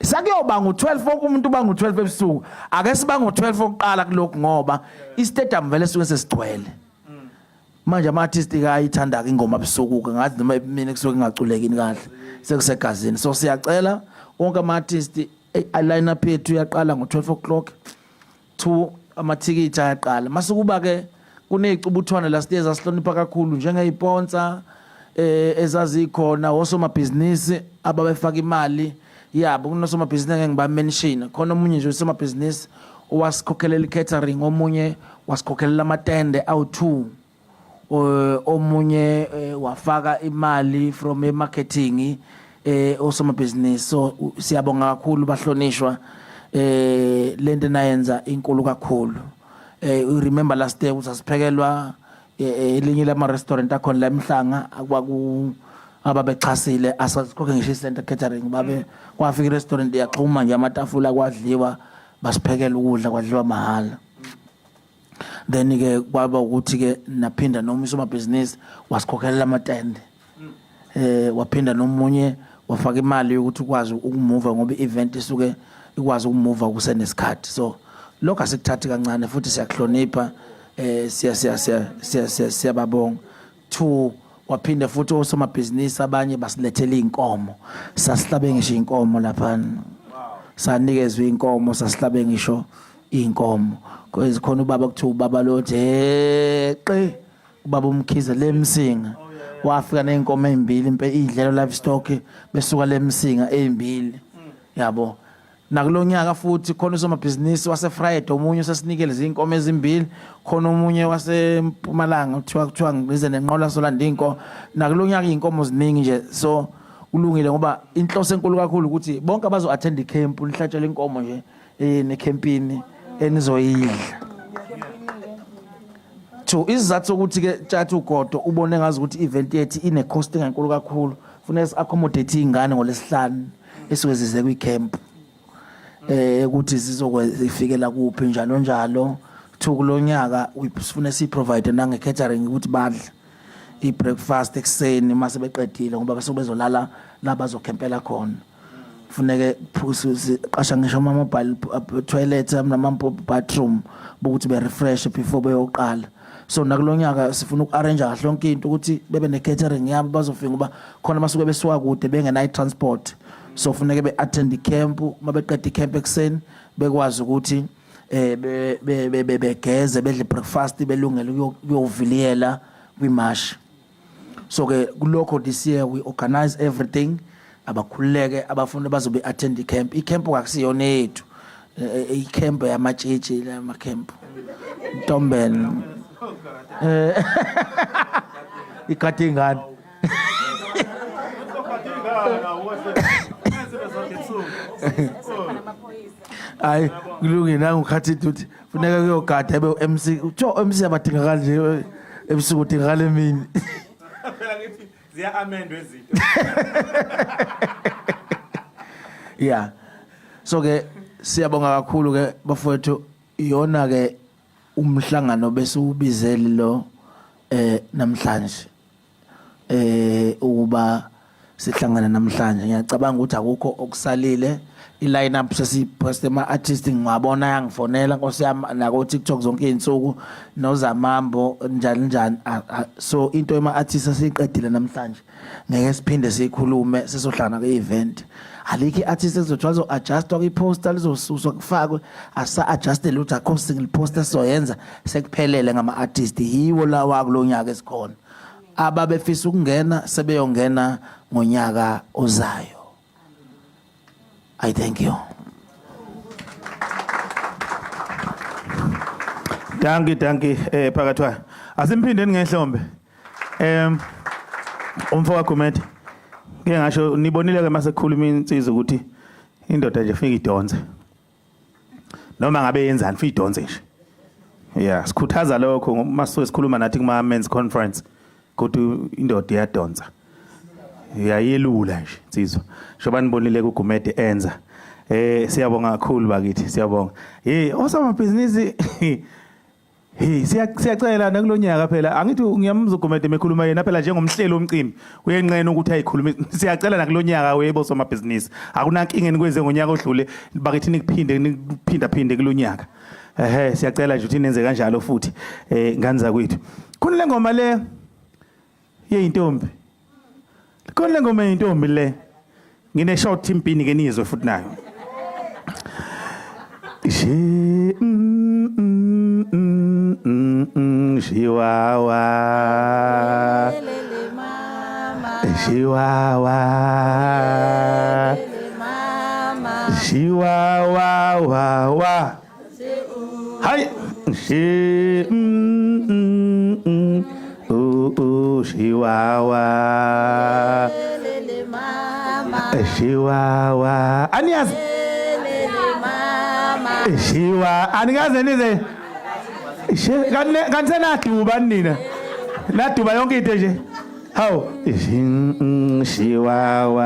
S5: sakuyoba ngo-12 umuntu uba ngo-12 ebusuku ake siba ngo-12 okuqala kulokhu ngoba i-stadium vele suke sesigcwele manje ama-artist ayithanda ke ingoma ebusuku ngathi noma mina kusuke ngingaculekini kahle sekusegazini so siyacela wonke ama-artist line up yethu yaqala ngo-12 o'clock to amathikithi ayaqala masukuba ke kunezicubuthwana la sithe zasihlonipha kakhulu njengeyiponsa ezazikhona osomabhizinisi ababefaka imali yabo kunosomabhizinisi ngeke ngibamention khona omunye nje osomabhizinisi owasikhokhelela i-catering omunye wasikhokhelela amatende awu2 omunye wafaka imali from marketing osomabhizinisi so siyabonga kakhulu bahlonishwa lento nayenza inkulu kakhulu you remember last day usasiphekelwa elinye lama restaurant akhona la emhlanga ababechasile asazikhokhe ngisho i-center catering babe kwafika i-restaurant yaxhuma nje amatafula kwadliwa basiphekela ukudla kwadliwa mahala then ke kwaba ukuthi ke naphinda noma usomabhizinisi wasikhokhelela amatende waphinda nomunye wafaka imali yokuthi ukwazi ukumove ngoba i-event isuke ikwazi ukumove kusenesikhathi so lokho asikuthathi kancane futhi siyakuhlonipha siyababonga 2 waphinda futhi osomabhizinisi abanye basilethela inkomo sasihlabe ngisho inkomo lapha sanikezwe inkomo sasihlabe ngisho inkomo khona ubaba kuthiwa ubaba lojeqe ubaba umkhize lemsinga wafika neinkomo ezimbili idlelo livestock besuka lemsinga ezimbili yabo nakulonyaka futhi khona usomabhizinisi waseFriday omunye sesinikele izinkomo ezimbili khona omunye waseMpumalanga kuthiwa ngize nenqola solanda inko nakulonyaka inkomo ziningi nje so kulungile ngoba inhloso enkulu kakhulu ukuthi bonke abazo attend icamp lihlatshelwe inkomo nje necampini enizoyidla to isizathu ukuthi ke tjathu ugodo ubone ngazi ukuthi event yethu ine cost enkulu kakhulu funeka accommodate ingane ngolesihlanu esuke zize kwicamp ukuthi sizokwezifikelela kuphi njalo njalo kulonyaka sifune siprovide nange catering ukuthi badle i-breakfast ekseni mase beqedile ngoba basuke bezolala la bazokhempela khona funeke siqasha ngisho ama-mobile toilet nama-bathroom bokuthi be-refresh before beyoqala so nakulonyaka sifuna uku-arrange kahle yonke into ukuthi bebe ne-catering yabo bazofika ngoba khona basuke besuka kude bengenayo i-transport so funeke be-attend icamp mabeqeda icamp ekseni bekwazi ukuthi begeze bedle breakfast belungele ukuyoviliyela kwimashi so ke kulokho this year we organize everything abakhululeke abafundi bazobe attend icamp akusiyona yethu icamp yamatshitshi lamacamp Ntombeni ikati ingane ay kulungile nangu khathi ukuthi funeka kuyogada ebe MC MC abadingakala nje ebusuku udingakala emini
S1: phela ngithi ziya amendwe izinto
S5: yeah so ke siyabonga kakhulu ke bafowethu iyona ke umhlangano bese ubizeli lo namhlanje ukuba sihlangana namhlanje ngiyacabanga ukuthi akukho okusalile i-line up sesiposte ama-artist ngwabona yangifonela nkosi yami nako TikTok zonke izinsuku nozamambo njani so into ema-artist asiqedile namhlanje ngeke siphinde sikhulume sesohlangana kwe-event alikho i-artist ezothi wazo-adjustwa kwi-poster lizosuswa kufakwe asa-adjuste lutho akho single poster sizoyenza sekuphelele ngama-artist yiwo lawa kulonyaka esikhona ababefisa ukungena sebeyongena ngonyaka ozayo I thank you.
S1: Danki phakathwa. Asimphindeni ngehlombe. Umfowethu Gumede. Ngeke ngasho nibonile ke mase kukhuluma insizwe ukuthi indoda nje fika idonze. Noma ngabe yenzani fika idonze nje. Yeah, sikhuthaza lokho mase sikhuluma nathi kuma men's conference ukuthi indoda iyadonza. Yayelula nje insizwa. Shoba nibonile ku Gumede enza. Siyabonga kakhulu bakithi, siyabonga. Osomabhizinisi siyacela nakulonyaka phela angithi ngiyamuzwa uGumede ekhuluma yena phela njengomhleli omcimbi uyenqena ukuthi ayikhulume siyacela nakulonyaka webo somabhizinisi akunankinga enikwenze ngonyaka odlule bakithi nikuphinda kulonyaka siyacela nje ukuthi nenze kanjalo futhi nganza kwethu khona le ngoma le yeyintombi khona le ngoma yeyintombi le ngine short timpini ke nizwe futhi nayo Chihuahua Chihuahua Chihuahua Hai Chihuahua Chihuahua Anias Chihuahua Anigaze nize kan sana tuba nina na tuba yonke into nje hawo Chihuahua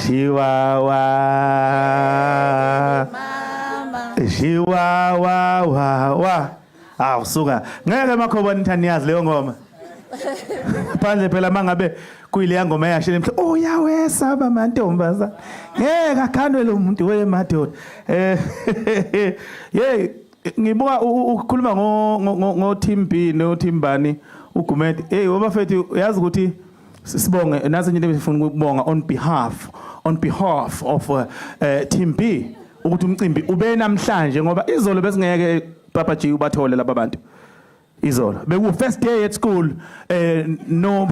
S1: Chihuahua Chihuahua awusuka ngeke makhoba nithaniyazi leyo ngoma phandle phela mangabe kuyile ngoma yashile mhla uyawesaba mantombaza ngeke akhandwe lo muntu wemadoda ngibuka ukukhuluma ngo Team B no Team Bani uGumede wabafethu uyazi ukuthi sibonge nazi into ebefuna ukubonga on behalf of Team B ukuthi umcimbi ube namhlanje ngoba izolo besingeke Papa G ubathole laba bantu izolo beku first day at school no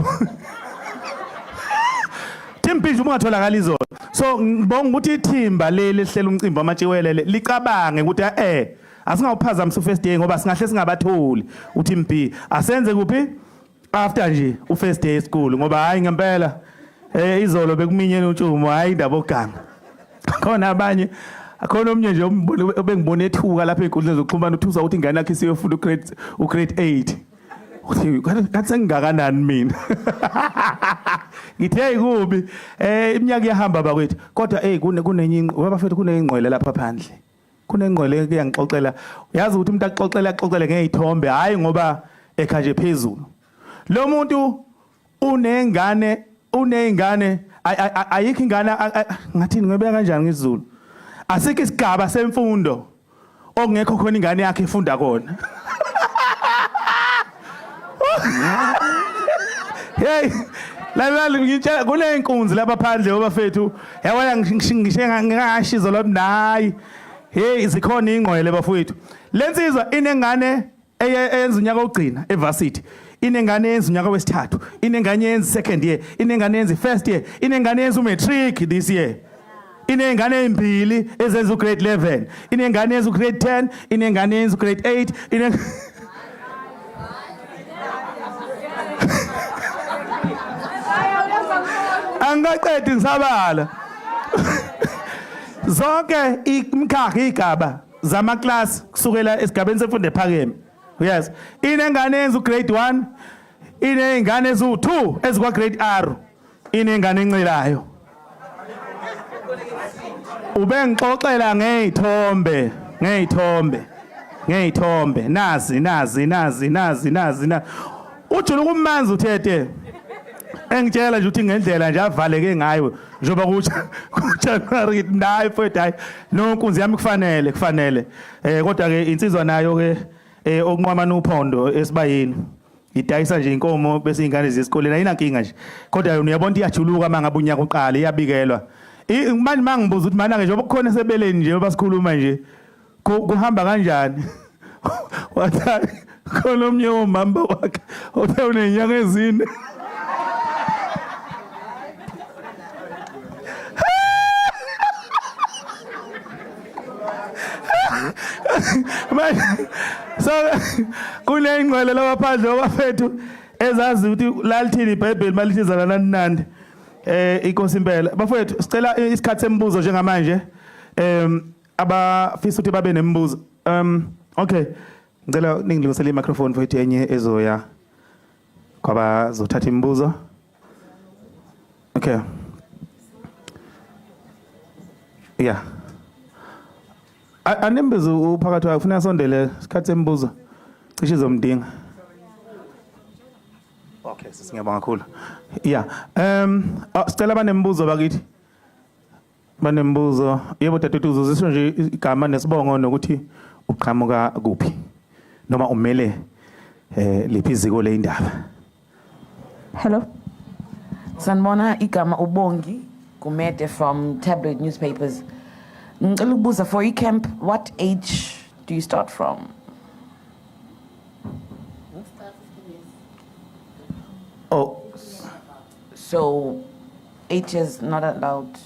S1: impinje uma ungatholakala izolo so ngibonga ukuthi ithimba leli hlela umcimbi wamatshiwelele licabange ukuthi asingawuphazamisa u-first day ngoba singahle singabatholi uthi mp asenze kuphi after nje u-first day school ngoba hayi ngempela izolo bekuminyene utshumo hayi indaba oganga khona abanye akhona omnye nje obengibone ethuka lapha enkundleni zokuxhumana uthusa ukuthi ingane yakhe siyofunda ugrade 8 uthi kathi sengingakanani mina ngithe kubi iminyaka iyahamba bakwethu kodwa kunenye wabafethu kunengqwele lapha phandle kunengqwele kuyangixoxela yazi ukuthi umuntu axoxele ngezithombe hayi ngoba ekha nje phezulu lo muntu unengane ayikho ingane ngathini ngibeka kanjani ngesizulu asikho isigaba semfundo okungekho khona ingane yakhe ifunda khona hey la ngitshela kunenkunzi lapha phandle obafethu yabona ngishe ngashizo lobnayi hey zikhona ingqwele bafowethu lensizwa inengane eyenza unyaka ogcina evarsity inengane yenza unyaka wesithathu inengane yenza second year inengane yenza first year inengane yenza umatric this year inengane ezimbili ezenza ugrade 11 inengane yenza ugrade 10 inengane yenza ugrade 8 angaqedi ngisabala zonke imkhakha igaba zama class kusukela esigabeni semfundo ephakeme yes inengane yenza ugrade 1 inengane ezu 2 ezikwa grade R inengane encilayo ubengixoxela ngeyithombe nazi ujulu kumanzi uthethe engitshela nje ukuthi ngendlela nje avaleke ngayo njoba kuJanuary nayi futhi hayi nonkunzi yami kufanele kodwa ke insizwa nayo ke okunqwama nophondo esibayeni idayisa nje inkomo bese ingane zesikoleni ayinankinga nje kodwa yona uyabona iyajuluka mangabe unyaka uqala iyabikelwa manje mangibuza ukuthi mana ke njengoba kukhona esebeleni nje basikhuluma nje kuhamba kanjani wathi khona omnye womama wakhe othe unenyanga ezine so kunengqwele labaphandle obafethu ezazi ukuthi lalithini iBhayibheli malithizana nanandi inkosi impela bafethu sicela isikhathi sembuzo njengamanje abafisa ukuthi babe nemibuzo okay ngicela ningilungisele i-microphone futhi enye ezoya kwaba zothatha imibuzo okay yeah anembezu uphakathi wakhe ufuna asondele isikhathi sembuzo cishe izomdinga okay sisingiyabonga kakhulu yeah sicela banembuzo bakithi banembuzo yebo dadethu uzozisho nje igama nesibongo nokuthi uqhamuka kuphi noma umele liphi iziko le indaba
S3: Hello.
S6: Sanibona igama Ubongi Gumede from Tabloid Newspapers. Ngicela ukubuza for e-camp, what age do you start from?
S1: oh
S6: So 8 years not allowed.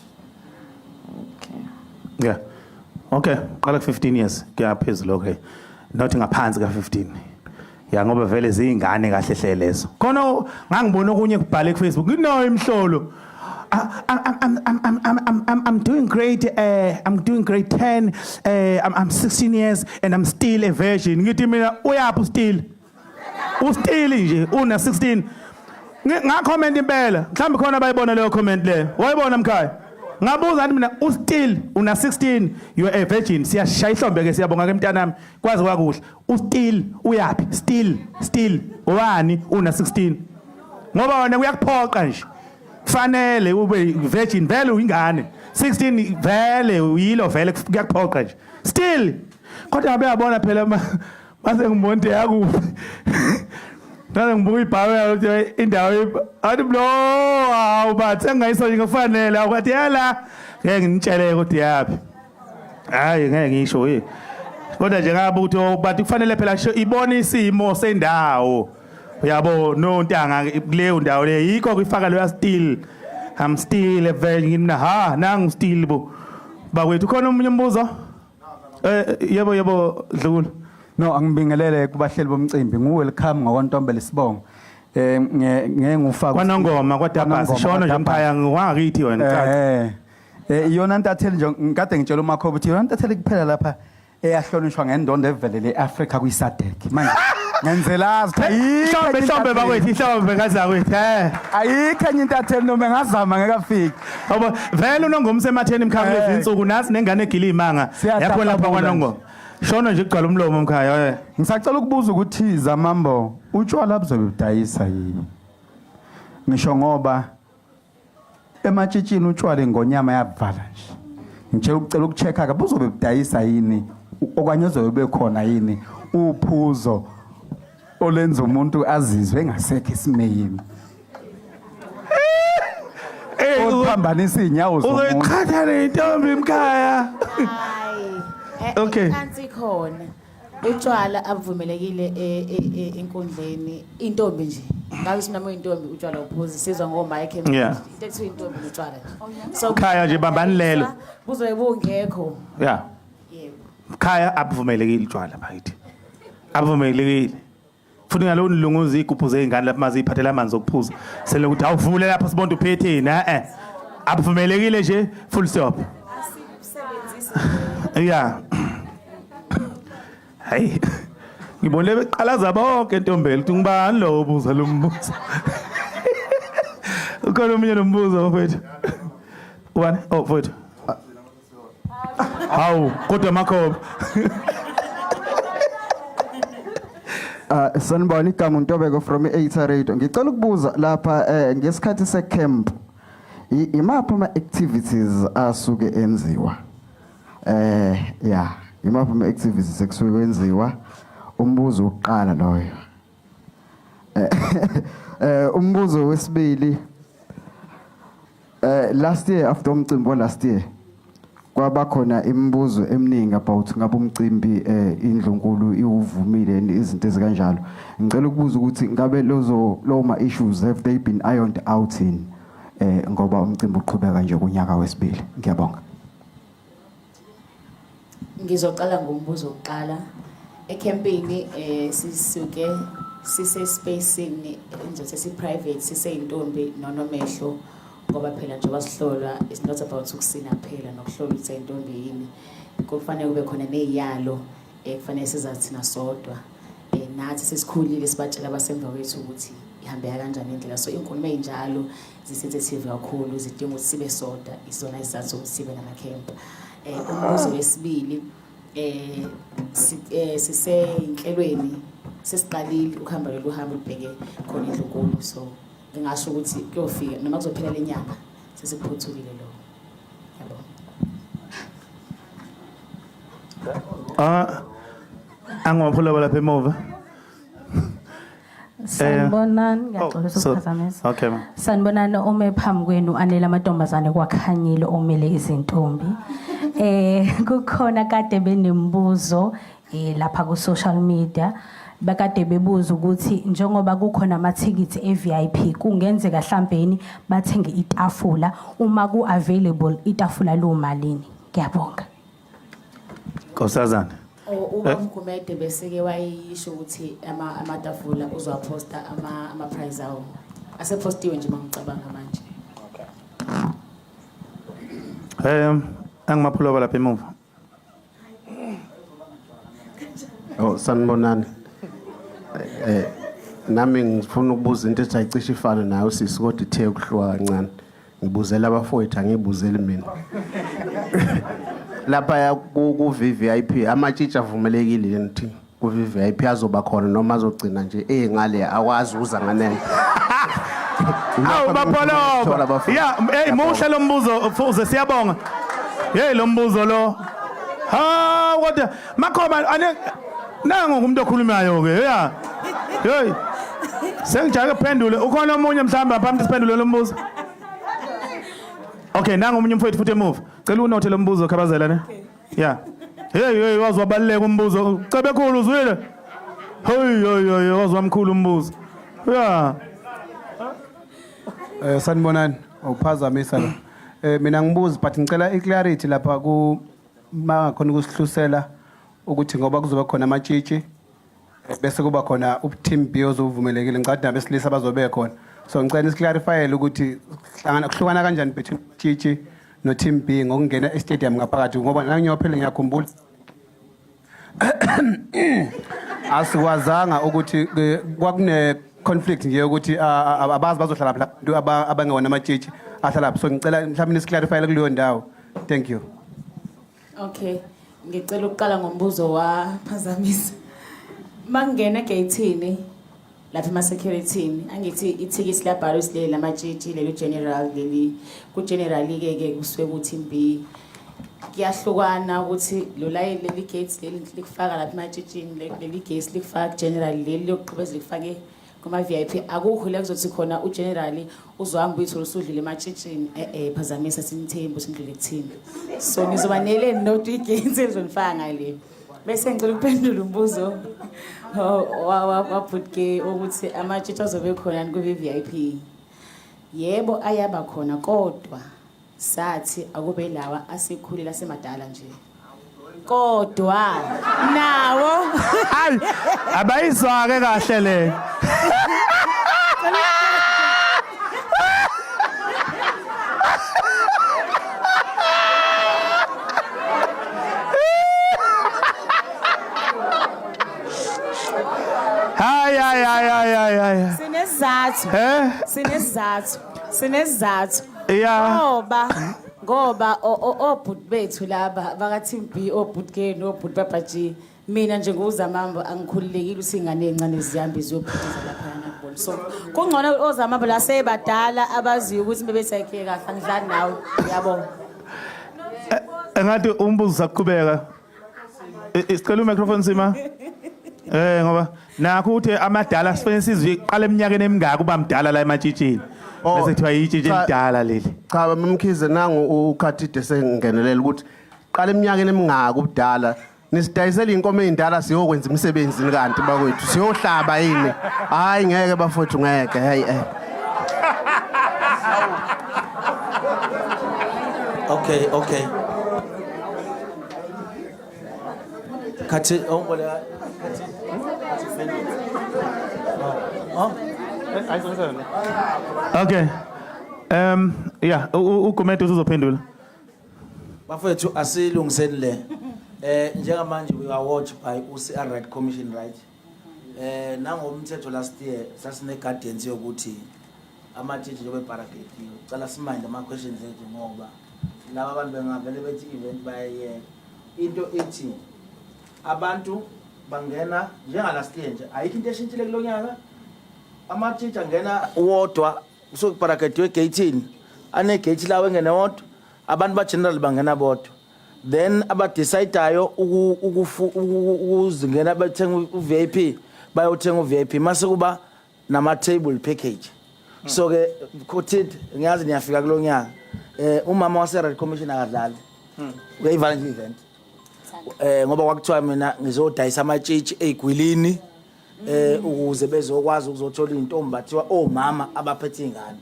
S6: Okay.
S1: yeah okay qala 15 years kuyaphezulu okay not ngaphansi ka 15 ya ngoba vele zingane kahle hle lezo khona ngangibona okunye kubhale ku Facebook nginayo imhlolo I'm doing great I'm doing grade 10 I'm 16 years and I'm still a virgin ngithi mina uyaphi still nje una 16 ngacomment impela mhlawumbe khona bayibona leyo comment leyo wayibona mkhaya ngabuza athi mina still una 16 you are a virgin siyashaya ihlombe ke siyabonga ke mntanami kwazi kwakuhle still uyapi still wani una 16 ngoba wena kuyakuphoqa nje fanele ube virgin vele uyingane 16 vele uyilo vele kuyakuphoqa nje still kodwa ngabe yabona phela mase ngimonte yakuphi Nana ngibuka ibhawe ukuthi indawo athi blo awubathi engayisho nje kufanele awukathi yala ngeke ngitshele ukuthi yapi hayi ngeke ngisho kodwa nje ngabe ukuthi bathi kufanele phela ibone isimo sendawo uyabo nontanga kuleyo ndawo le yikho kuyifaka leyo still I'm still a virgin. Ha, nangu still bo. Bakwethu khona umunye umbuzo? Yebo Dlula.
S7: No, angibingelele kubahleli bomcimbi. Welcome ngokwantombela Sibongo. Ngeke ngufaka
S1: KwaNongoma kwaDabhasi shona nje emkhaya ngiwangakithi wena
S7: iyona ntatheli nje ngikade ngitshela uMakhoba ukuthi iyona ntatheli kuphela lapha eyahlonishwa ngendondo evelele eAfrica kwiSADC manje ngenzela
S1: Mhlawumbe bakwethu mhlawumbe kazakwethu
S7: ayikho enye intatheli noma ngazama ngekafiki
S1: ngoba vele uNongoma ematheni emkhaya lezi insuku nazi nengane egila imanga yakho lapha kwaNongoma shona nje igcwala umlomo emkhaya
S7: ngisacela ukubuza ukuthi Zamambo utshwala buzobe budayisa yini ngisho ngoba ematshitshini utshwala ngonyama yavala nje ngicela ukucela ukuchecka buzobe budayisa yini okanye uzobe bekhona yini uphuzo olenza umuntu azizwe engasekho esimeyini ophambanisa inyawo zomuntu
S1: uzoyiqhatha le ntombi emkhaya Okay.
S4: Phansi khona utshwala abuvumelekile enkundleni intombi nje ngabe sinamo intombi utshwala uphuza sizwa ngoma yakhe into ekuthiwa intombi utshwala nje so
S1: khaya nje bambanilelo
S4: buzobe bungekho
S1: yebo khaya abuvumelekile utshwala bayithi abuvumelekile futhi ngalo nilunguza igubhu zeingane lapha maziphathela amanzi okuphuza sele ukuthi awuvule lapha sibonde uphetheni abuvumelekile nje full stop yeah hayi ngibone beqalaza bonke entombela ukuthi ngibani lo obuza lo mbuzo ukhona omunye nombuzo mfethu ubani mfethu hawu kodwa Makhoba
S8: sanibona igama uNtobeko from eAter Radio ngicela ukubuza lapha ngesikhathi secamp imaphi ama activities asuke enziwa imaphi ama activities ekusuke kwenziwa umbuzo uqala loyo umbuzo wesibili last year after umcimbi last year kwaba khona imibuzo eminingi about ngabe umcimbi indlunkulu iwuvumile izinto ezikanjalo ngicela ukubuza ukuthi ngabe lo ma issues have they been ironed out in ngoba umcimbi uqhubeka nje kunyaka wesibili ngiyabonga
S4: Ngizocala ngombuzo oqala ecampaign sisuke sise spacing enzothi si private sise intombi nonomehlo ngoba phela nje wasihlola is not about ukusina phela nokuhlola ukuthi intombi yini kufanele kube khona neziyalo kufanele sizathina sodwa nathi sesikhulile sibatshela abasemva kwethu ukuthi ihambe kanjani indlela so inkulumo enjalo zisensitive kakhulu zidinga ukuthi sibe soda isona isizathu ukuthi sibe nama camp umbuzo wesibili sise inhlelweni sesiqalile ukuhamba lolu hambo libheke khona indlunkulu so ngingasho ukuthi kuyofika noma kuzophela lenyanga sesikuphuthulile lo
S1: yabo angiwaphula lapha emuva
S9: Sanibonani ngiyaxolisa ukuphazamisa.
S1: Okay ma.
S9: Sanibonani ome phambi kwenu anele amantombazane kwakhanyile omele izintombi. Kukhona kade benembuzo lapha ku social media bakade bebuza ukuthi njengoba kukhona amathikithi eVIP kungenzeka mhlawumbe bathenge itafula uma ku available itafula lo malini. Ngiyabonga.
S1: Nkosazana.
S4: Ubamgumede bese ke wayisho ukuthi amatafula uzwaposta ama prize awo asepostiwe nje mangicabanga manje
S1: angimaphula lapha emuva
S10: sanibonani nami ngifuna ukubuza into ethi ayicishe ifana nayo sisi kodwa ithe ukuhluka kancane ngibuzela abafowethu angibuzeli mina lapha ku VVIP amatshitshi avumelekile yini ku VVIP azoba khona noma azogcina nje ngale akwazi uza nganene
S1: awu bapholo yeah muhle lo mbuzo fuze siyabonga lo mbuzo lo kodwa Makhoba nangu umuntu okhulumayo ke hey sengijake kuphendule ukhona omunye mhlamba aphambi siphendule lo mbuzo okay nangu umunye mfowethu futhi emuva cela unothe lo mbuzo khabazela ne yeah hey wazwabaleka umbuzo cebe khulu uzwile hey wazwa mkhulu umbuzo yeah
S7: sanibonani
S10: uphazamisa lo. Mina ngibuza but ngicela iclarity lapha ku mangakhona ukusihlusela ukuthi ngoba kuzoba khona amatshitshi bese kuba khona team B ozovumelekile ngicade nabesilisa bazobe khona. So ngicela isiclarifyele ukuthi kuhlukana kanjani between amatshitshi no team B ngokungena e-stadium ngaphakathi ngoba nangiyophela ngiyakhumbula asikwazanga ukuthi kwakune conflict nje ukuthi abazi bazohlala abantu abangewona amatshitshi ahlala lapho. So ngicela mhlawumbe nisiclarifyele kuleyo ndawo. Thank you.
S4: Okay, ngicela ukuqala ngombuzo waphazamisa. Mangena egate lapha ema-security angithi ithikithi labhalwa isilele lamatshitshi leli general leli ku-general ke kusuke ku-team B kuyahlukana ukuthi lo layini leli gates leli likufaka lapha ematshitshini leli gates likufaka ku-general leli lokuqhubeza likufake kuma-VIP akukho la kuzothi khona ugeneral uzohamba uyithola usudlule ematshitshini phazamisa sinithembu sindlule kuthini so nizoba neleni note igates elizonifaka ngale bese ngicela ukuphendula umbuzo wabhutke ukuthi amatshitshi azobe khona ku-VIP. Yebo ayaba khona kodwa sathi akube lawa asekhulile asemadala nje. Kodwa nawo
S1: hayi abayizwake kahle le. Hayi.
S4: Sinezathu.
S1: Yeah.
S4: Ngoba obhuti bethu laba baka-team B obhuti ke nobhuti babaji mina nje nguzamambo angikhululekile ukuthi ingane encane zihambe ziyophuthuza lapha nakubona so kungcono ozamambo la sebadala abaziyo ukuthi bebesayikhe kahle angidlali nawe uyabona
S1: engathi umbuzo sakuqhubeka isicela microphone sima ngoba nakho uthi amadala sifanele sizwe iqala eminyakeni emingaka kuba mdala la ematshitshini bese kuthiwa yitshitshi elidala leli.
S10: Cha Mkhize nangu ukhathide sengenelela ukuthi qala eminyakeni emingaka ubudala nisidayisela inkomo ezindala siyokwenza imisebenzi kanti bakwethu siyohlaba yini hayi ngeke bafowethu ngeke hey
S5: Okay kathi ongole
S1: Okay. Yeah, uGumede uzophendula.
S5: Bafethu asilungiseni le. Njengamanje we are watched by uCR Right Commission right. Nangomthetho last year sasine guidance yokuthi amatshitshi jobe baragate. Ucela siminde ama questions ethu ngoba laba abantu bengavele bethi event baye into ethi abantu bangena njenga last year nje ayikho into eshintshile kulonyaka amatshitshi angena wodwa usokuparaketwe egate ane gate lawo engene wodwa abantu ba general bangena bodwa then abadecidayo ukuzingena bethenga uVIP bayothenga uVIP mase kuba nama table package so ke kuthi ngiyazi niyafika kulonyaka umama wase Red Commission akadlali uyayivala nje event ngoba kwakuthiwa mina ngizodayisa amatshitshi egwilini ukuze bezokwazi ukuzothola intombi bathiwa omama abaphethe ingane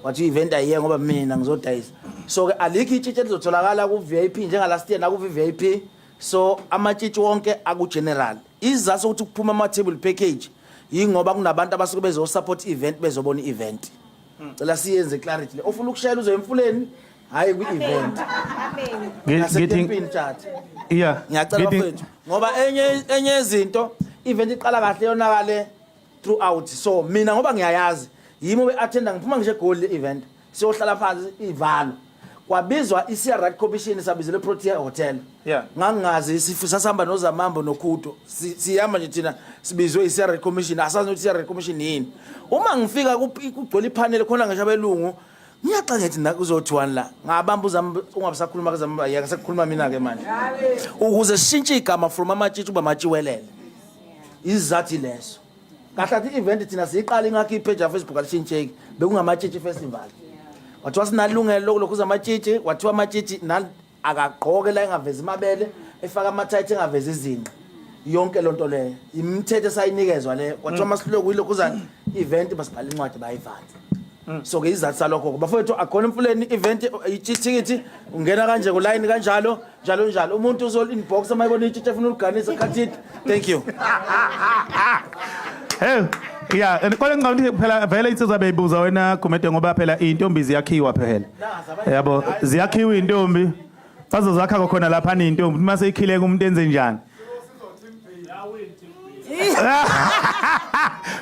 S5: wathi event ayiye ngoba mina ngizodayisa so ke alikho itshitshi elizotholakala ku VIP njenga last year na ku VIP so amatshitshi wonke aku general izaso ukuthi kuphuma ama table package yingoba kunabantu abasuke bezo support event bezobona event cela siyenze clarity le ofuna ukushayela uzo emfuleni hayi ku event
S1: getting yeah
S5: ngiyacela mfethu ngoba enye izinto event iqala kahle yonakale throughout so mina ngoba ngiyayazi yimi obeattenda ngiphuma ngisho goal event siyohlala phansi ivalo kwabizwa iCR Right Commission sabizele Protea Hotel ngangazi sisasihamba noZamambo noKhudo siyama nje thina sibizwe iCR Right Commission asazi ukuthi iCR Right Commission yini uma ngifika kugcwele ipanel khona ngisho abelungu ngiyaxa ngithi nakuzothiwa la ngabamba uZamambo ungabisakhuluma kaZamambo ayeka sekukhuluma mina ke manje ukuze sishintshe igama from amatshitshi uba matshiwelele izathi leso kahlathi event thina siyiqala ingakho ipage ya Facebook alishintshe bekungamatshitshi festival wathiwa sinalungelo lokhu zamatshitshi wathiwa amatshitshi akagqoke la engavezi imabele efaka amathayithi engavezi izinqa yonke lonto leyo imithetho esayinikezwa le wathiwa masilo kuyilokhu uzani event basibhala incwadi bayivala So ke izathu salokho bafowethu akhona emfuleni event ithikithi ungena kanje ku line kanjalo njalo umuntu uzol inbox amayibona ithikithi efuna ukuganisa khathi thank you.
S1: Hey, yeah, kodwa ngicabanga phela vele insizwa beyibuza wena Gumede ngoba phela intombi ziyakhiwa phela. Yabo, ziyakhiwa intombi. Bazozakha khona lapha intombi, mase ikhileka umuntu enze njani?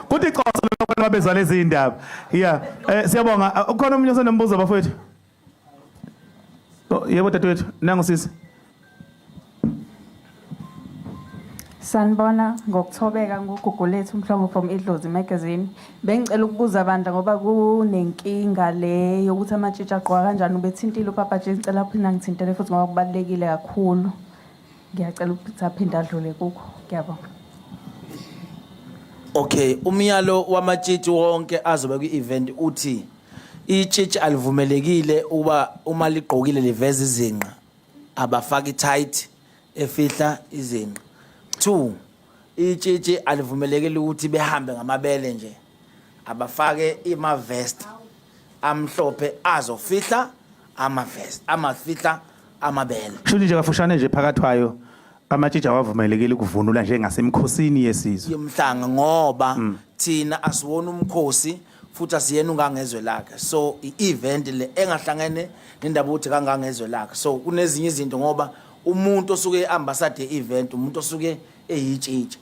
S1: Kuthi qoso lokho ngabezwa lezi indaba. Yeah, siyabonga. Ukhona umunye osenombuzo bafowethu? Yebo dadewethu, nangu sisi.
S3: Sanibona ngokuthobeka nguGugu lethu Mhlongo from Idlozi magazine. Bengicela ukubuza bandla ngoba kunenkinga le yokuthi amatshitshi aqhwa kanjani ubethintile uPapa Jay ngicela phina ngithintele futhi ngoba kubalekile kakhulu. Ngiyacela ukuthi aphinde adlule kukho. Ngiyabonga.
S5: Okay, umyalo wamatshitshi wonke azobe kwi-event uthi itshitshi alivumelekile uba uma ligqokile liveza izinqa abafaki tight efihla izinqa. 2, itshitshi alivumelekile ukuthi behambe ngamabele nje abafake ima-vest amhlophe azofihla ama-vest amafihla amabele.
S1: Shuthi nje kafushane nje phakathi kwayo amatshitshi awavumelekile ukuvunula nje ngasemkhosini yesizwe.
S5: Yomhlanga ngoba thina asiwona umkhosi futhi asiyena ungangezwe lakhe. So i-event le engahlangene nendaba ukuthi kangangezwe lakhe. So kunezinye izinto ngoba umuntu osuke eambassador event umuntu osuke eyitshitshi.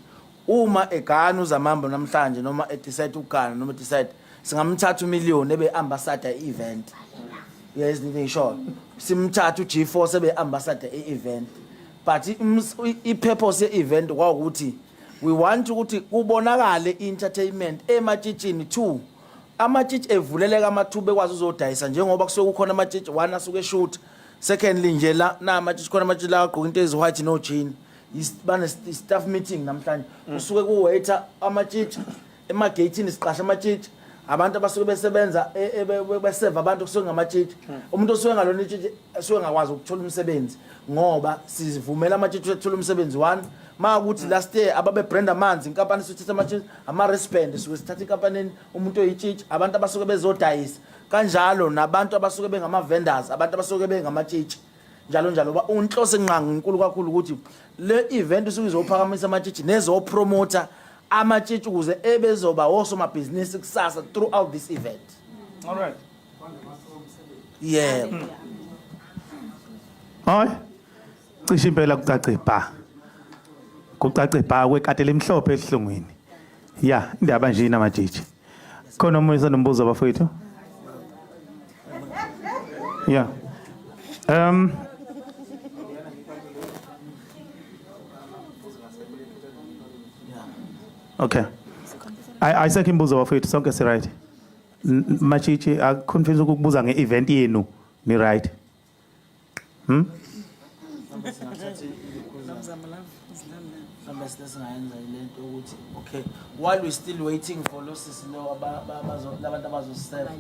S5: Uma egana uzamamba namhlanje noma edecide ukugana noma decide singamthatha u1,000,000 ebe ambassador event. Yes ngisho simthatha uG4 sebe ambassador event. But i-purpose ye-event kwawukuthi we want ukuthi kubonakale entertainment ematshitshini 2 amatshitshi evuleleka amathuba ekwazi uzodayisa njengoba kusuke kukhona amatshitshi 1 asuke shoot. Secondly nje la na amatshitshi khona amatshitshi la agqoka into eziwhite no jean bane staff meeting namhlanje kusuke ku waiter amatshitshi emagatini siqasha amatshitshi abantu abasuke besebenza beserve abantu kusuke ngamatshitshi umuntu osuke ngalona itshitshi asuke ngakwazi ukuthola umsebenzi ngoba sivumela amatshitshi ukuthola umsebenzi 1 makuthi last year ababe brand amanzi inkampani sithatha amatshitshi ama wristband suke sithatha inkampani umuntu oyitshitshi abantu abasuke bezodayisa kanjalo nabantu abasuke bengama vendors abantu abasuke bengamatshitshi njalo ba unhlose nqangi inkulu kakhulu ukuthi le event usuke izophakamisa amatshitshi nezo promoter amatshitshi ukuze ebezoba osoma business kusasa throughout this event.
S1: All right.
S5: Yeah.
S1: Hayi. Cishe impela kucace ba. Kucace ba kwekatele emhlophe esihlungwini. Yeah, indaba nje namatshitshi. Khona umuntu onombuzo abafowethu? Yeah. Okay. I second imbuzo wafethu sonke si right. Machichi akonfuse ukukubuza ngeevent yenu ni right.
S5: Okay, while we still waiting for losses lo labantu abazosisela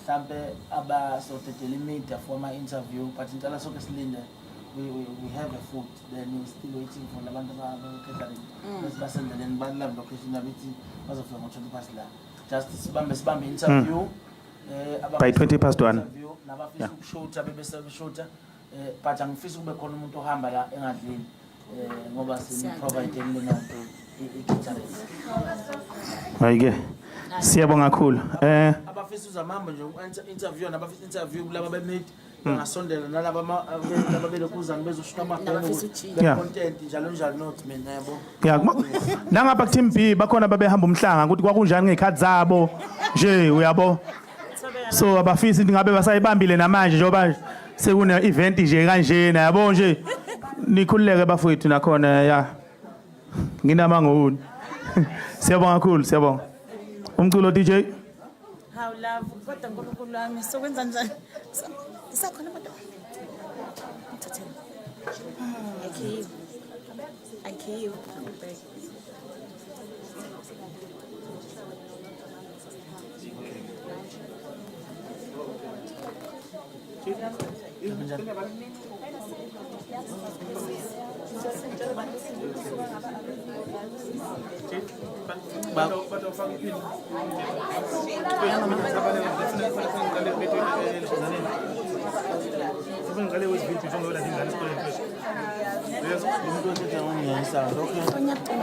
S5: mhlambe abasodedela imedia for my interview but ngicela sonke silinde we have a food then we still waiting for labantu abakhethayo basibasendeleni balove location abithi bazofika ngo20 past la just sibambe interview
S1: by 1:20
S5: nabafisa ukushoota bebesebeshoota but angifisa kube khona umuntu ohamba la engadlini ngoba siprovide lenanto i-catering.
S1: Ayike. Siyabonga kakhulu.
S5: Abafisa uzamamba nje interview nabafisa interview kulaba bemeet ngasondela nalaba ababelokuzana bezoshuka amabheno content njalo notes mina yabo.
S1: Yeah, nangapha ku Team B bakhona babehamba umhlanga ukuthi kwakunjani ngekhathi zabo nje uyabo. So abafisa into ngabe basayibambile namanje njengoba sekune event nje kanjena yabo nje nikhululeke bafowethu nakhona ya nginamangoni. Siyabonga kakhulu siyabonga. Umculo DJ
S11: How love kodwa nkulunkulu wami sokwenza njani isakhona abantu ngithathela I kill you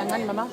S11: Ngani mama?